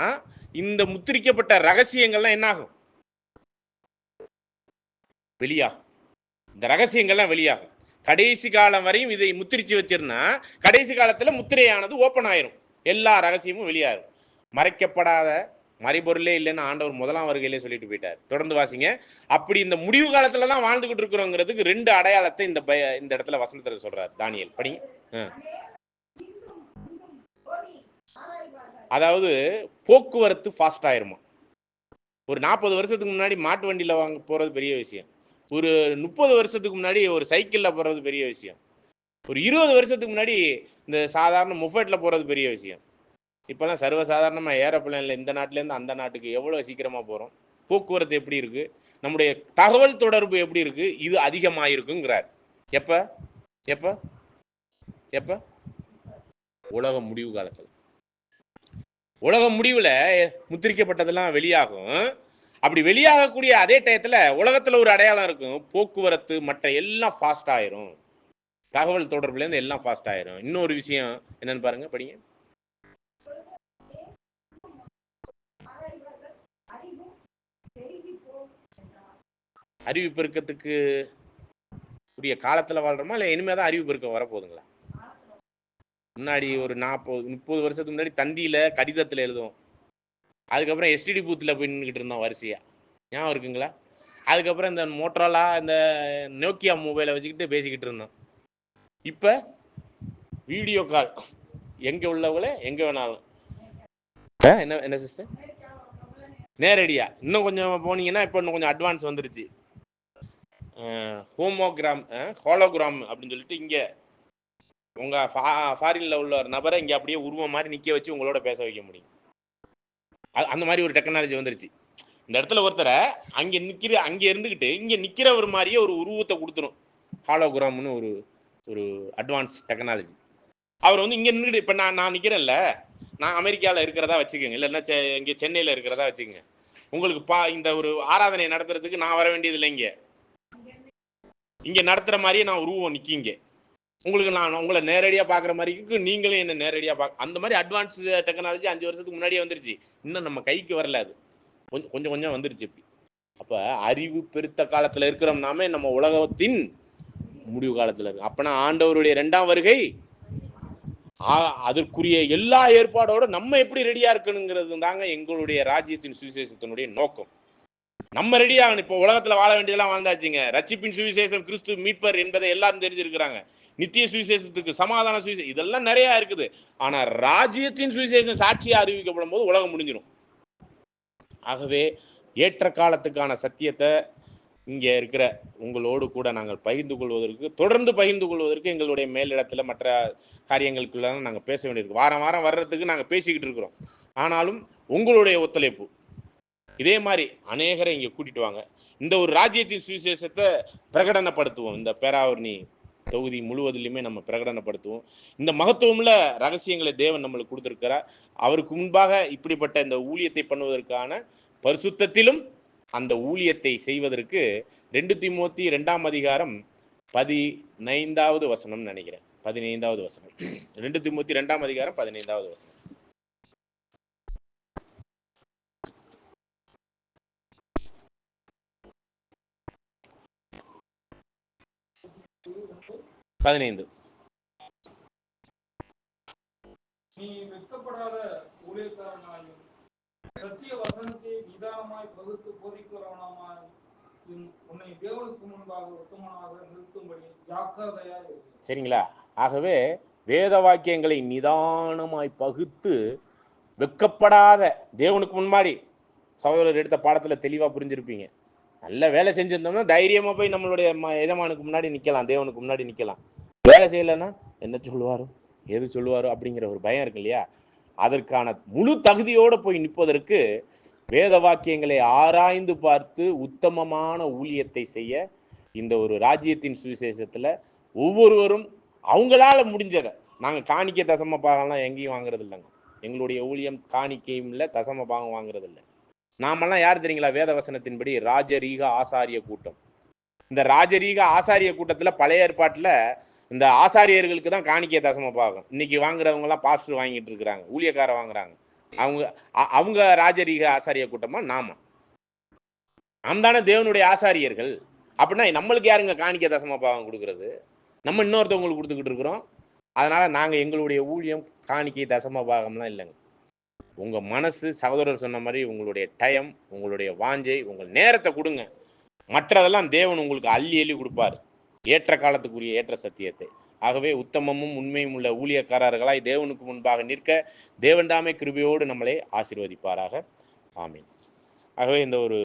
Speaker 2: இந்த முத்திரிக்கப்பட்ட ரகசியங்கள்லாம் என்னாகும்? வெளியாகும். இந்த ரகசியங்கள்லாம் வெளியாகும். கடைசி காலம் வரையும் இதை முத்திரிச்சு வச்சிருந்தா கடைசி காலத்தில் முத்திரையானது ஓப்பன் ஆயிரும், எல்லா ரகசியமும் வெளியாகும். மறைக்கப்படாத மறைபொருளே இல்லைன்னு ஆண்டவர் 1ஆம் வருகையிலே சொல்லிட்டு போயிட்டார். தொடர்ந்து வாசிங்க. அப்படி இந்த முடிவு காலத்துல தான் வாழ்ந்துகிட்டு இருக்கிறோங்கிறதுக்கு 2 அடையாளத்தை இந்த இடத்துல வசனத்துல சொல்றாரு தானியேல். படிங்க. அதாவது போக்குவரத்து ஃபாஸ்ட் ஆயிருமா. ஒரு 40 வருஷத்துக்கு முன்னாடி மாட்டு வண்டியில் வாங்க போகிறது பெரிய விஷயம். ஒரு 30 வருஷத்துக்கு முன்னாடி ஒரு சைக்கிளில் போகிறது பெரிய விஷயம். ஒரு 20 வருஷத்துக்கு முன்னாடி இந்த சாதாரண முஃபெட்டில் போகிறது பெரிய விஷயம். இப்போலாம் சர்வசாதாரணமாக ஏரோப்ளேனில் இந்த நாட்டிலேருந்து அந்த நாட்டுக்கு எவ்வளோ சீக்கிரமாக போகிறோம். போக்குவரத்து எப்படி இருக்குது, நம்முடைய தகவல் தொடர்பு எப்படி இருக்குது, இது அதிகமாக இருக்குங்கிறார். எப்போ எப்போ எப்போ? உலக முடிவு காலத்தில். உலக முடிவில் முத்திரிக்கப்பட்டதெல்லாம் வெளியாகும். அப்படி வெளியாகக்கூடிய அதே டயத்தில் உலகத்தில் ஒரு அடையாளம் இருக்கும், போக்குவரத்து மற்ற எல்லாம் ஃபாஸ்ட் ஆயிரும், தகவல் தொடர்புலேருந்து எல்லாம் ஃபாஸ்ட் ஆயிரும். இன்னொரு விஷயம் என்னன்னு பாருங்க, படிங்க. அறிவு பெருக்கத்துக்கு உரிய காலத்தில் வாழ்கிறோமா இல்லை இனிமேல் தான் அறிவு பெருக்கம் வரப்போகுதுங்களா? முன்னாடி ஒரு 40-30 வருஷத்துக்கு முன்னாடி தந்தியில் கடிதத்தில் எழுதுவோம். அதுக்கப்புறம் எஸ்டிடி பூத்தில் போய் நின்றுக்கிட்டு இருந்தோம் வரிசையாக, ஞாபகம் இருக்குங்களா? அதுக்கப்புறம் இந்த மோட்டரோலா இந்த நோக்கியா மொபைலை வச்சுக்கிட்டு பேசிக்கிட்டு இருந்தோம். இப்போ வீடியோ கால், எங்கே உள்ளவங்களே எங்கே வேணாலும். என்ன சிஸ்டர், நேரடியாக. இன்னும் கொஞ்சம் போனீங்கன்னா இப்போ இன்னும் கொஞ்சம் அட்வான்ஸ் வந்துருச்சு. ஹோலோகிராம் அப்படின்னு சொல்லிட்டு இங்கே உங்கள் ஃபாரினில் உள்ள ஒரு நபரை இங்கே அப்படியே உருவம் மாதிரி நிற்க வச்சு உங்களோட பேச வைக்க முடியும். அந்த மாதிரி ஒரு டெக்னாலஜி வந்துருச்சு. இந்த இடத்துல ஒருத்தரை அங்கே இருந்துக்கிட்டு இங்கே நிற்கிற ஒரு மாதிரியே ஒரு உருவத்தை கொடுத்துரும். ஹாலோகிராம்னு ஒரு அட்வான்ஸ் டெக்னாலஜி. அவர் இங்கே நின்றுட்டு, இப்போ நான் நிற்கிறேன்ல, நான் அமெரிக்காவில் இருக்கிறதா வச்சுக்கோங்க, இல்லைன்னா இங்கே சென்னையில் இருக்கிறதா வச்சுக்கோங்க. உங்களுக்கு இந்த ஒரு ஆராதனை நடத்துறதுக்கு நான் வர வேண்டியது இல்லை. இங்கே நடத்துகிற மாதிரியே நான் உருவம் நிற்கிங்க. உங்களுக்கு நான் உங்களை நேரடியாக பார்க்குற மாதிரி இருக்கு, நீங்களும் என்ன நேரடியாக அந்த மாதிரி அட்வான்ஸ் டெக்னாலஜி 5 வருஷத்துக்கு முன்னாடியே வந்துருச்சு. இன்னும் நம்ம கைக்கு வரல, அது கொஞ்சம் கொஞ்சம் வந்துருச்சு. இப்படி அப்ப அறிவு பெருத்த காலத்துல இருக்கிறோம் நாம, நம்ம உலகத்தின் முடிவு காலத்துல இருக்கு. அப்பனா ஆண்டவருடைய 2ஆம் வருகை அதற்குரிய எல்லா ஏற்பாடோட நம்ம எப்படி ரெடியா இருக்கணுங்கிறது தாங்க எங்களுடைய ராஜ்யத்தின் சுவிசேஷத்தினுடைய நோக்கம். நம்ம ரெடி ஆகணும். இப்போ உலகத்துல வாழ வேண்டியதெல்லாம் வாழ்ந்தாச்சுங்க. ரட்சிப்பின் சுவிசேஷம் கிறிஸ்து மீட்பர் என்பதை எல்லாரும் தெரிஞ்சிருக்கிறாங்க. நித்திய சுவிசேஷத்துக்கு, சமாதான சுவிசேஷம், இதெல்லாம் நிறைய இருக்குது. ஆனா ராஜ்யத்தின் சுவிசேஷம் சாட்சியா அறிவிக்கப்படும் போது உலகம் முடிஞ்சிடும். ஆகவே ஏற்ற காலத்துக்கான சத்தியத்தை இங்கே இருக்கிற உங்களோடு கூட நாங்கள் பகிர்ந்து கொள்வதற்கு, தொடர்ந்து பகிர்ந்து கொள்வதற்கு எங்களுடைய மேலிடத்தில் மற்ற காரியங்களுக்குள்ள நாங்கள் பேச வேண்டியிருக்கு. வாரம் வாரம் வர்றதுக்கு நாங்கள் பேசிக்கிட்டு இருக்கிறோம். ஆனாலும் உங்களுடைய ஒத்துழைப்பு இதே மாதிரி அநேகரை இங்கே கூட்டிட்டு வாங்க. இந்த ஒரு ராஜ்யத்தின் சுவிசேஷத்தை பிரகடனப்படுத்துவோம். இந்த பேராவூரணி தொகுதி முழுவதிலுமே நம்ம பிரகடனப்படுத்துவோம். இந்த மகத்துவமுள்ள ரகசியங்களை தேவன் நம்மளுக்கு கொடுத்திருக்கிறார். அவருக்கு முன்பாக இப்படிப்பட்ட இந்த ஊழியத்தை பண்ணுவதற்கான பரிசுத்தத்திலும் அந்த ஊழியத்தை செய்வதற்கு 2 தீமோத்தி 2ஆம் அதிகாரம் 15வது வசனம் நினைக்கிறேன். 15வது வசனம். 2 தீமோத்தி 2ஆம் அதிகாரம் 15வது வசனம்.
Speaker 1: நீ வெட்கப்படாத ஊழியக்காரனாயும் சத்திய வசனத்தை நிதானமாய் பகுத்து போதிக்கிறவனாய் உன்னை தேவனுக்கு முன்பாக உத்தமனாக நிறுத்தும்படி ஜாக்கிரதையாய் இரு.
Speaker 2: சரிங்களா? ஆகவே வேத வாக்கியங்களை நிதானமாய் பகுத்து வெட்கப்படாத தேவனுக்கு முன்னாடி, சகோதரர் எடுத்த பாடத்தில் தெளிவாக புரிஞ்சிருப்பீங்க. நல்ல வேலை செஞ்சிருந்தோம்னா தைரியமாக போய் நம்மளுடைய எஜமானுக்கு முன்னாடி நிற்கலாம், தேவனுக்கு முன்னாடி நிற்கலாம். வேலை செய்யலைன்னா என்ன சொல்லுவாரோ, எது சொல்லுவாரோ அப்படிங்கிற ஒரு பயம் இருக்கு இல்லையா? அதற்கான முழு தகுதியோடு போய் நிற்பதற்கு வேத வாக்கியங்களை ஆராய்ந்து பார்த்து உத்தமமான ஊழியத்தை செய்ய இந்த ஒரு ராஜ்யத்தின் சுவிசேஷத்தில் ஒவ்வொருவரும் அவங்களால முடிஞ்சதை, நாங்கள் காணிக்கை தசம பாகம்லாம் எங்கேயும் வாங்குறது இல்லைங்க. எங்களுடைய ஊழியம் காணிக்கையும் இல்லை, தசம பாகம் வாங்குறது இல்லை. நாமெல்லாம் யார் தெரியுங்களா? வேத வசனத்தின்படி ராஜரீக ஆசாரிய கூட்டம். இந்த ராஜரீக ஆசாரிய கூட்டத்தில் பழைய ஏற்பாட்டில் இந்த ஆசாரியர்களுக்கு தான் காணிக்கை தசம பாகம். இன்னைக்கு வாங்குறவங்கலாம் பாஸ்டர் வாங்கிட்டு இருக்கிறாங்க, ஊழியக்கார வாங்குறாங்க. அவங்க ராஜரீக ஆசாரிய கூட்டமா? நாம் தானே தேவனுடைய ஆசாரியர்கள். அப்படின்னா நம்மளுக்கு யாருங்க காணிக்கை தசம பாகம் கொடுக்கறது? நம்ம இன்னொருத்தவங்களுக்கு கொடுத்துக்கிட்டு இருக்கிறோம். அதனால நாங்கள் எங்களுடைய ஊழியம் காணிக்கை தசம பாகம்லாம் இல்லைங்க. உங்கள் மனசு, சகோதரர் சொன்ன மாதிரி உங்களுடைய டைம், உங்களுடைய வாஞ்சை, உங்கள் நேரத்தை கொடுங்க. மற்றதெல்லாம் தேவன் உங்களுக்கு அள்ளி அள்ளி கொடுப்பார், ஏற்ற காலத்துக்குரிய ஏற்ற சத்தியத்தை. ஆகவே உத்தமமும் உண்மையும் உள்ள ஊழியக்காரர்களாய் தேவனுக்கு முன்பாக நிற்க தேவன் தாமே கிருபையோடு நம்மளை ஆசீர்வதிப்பாராக. ஆமீன். ஆகவே இந்த ஒரு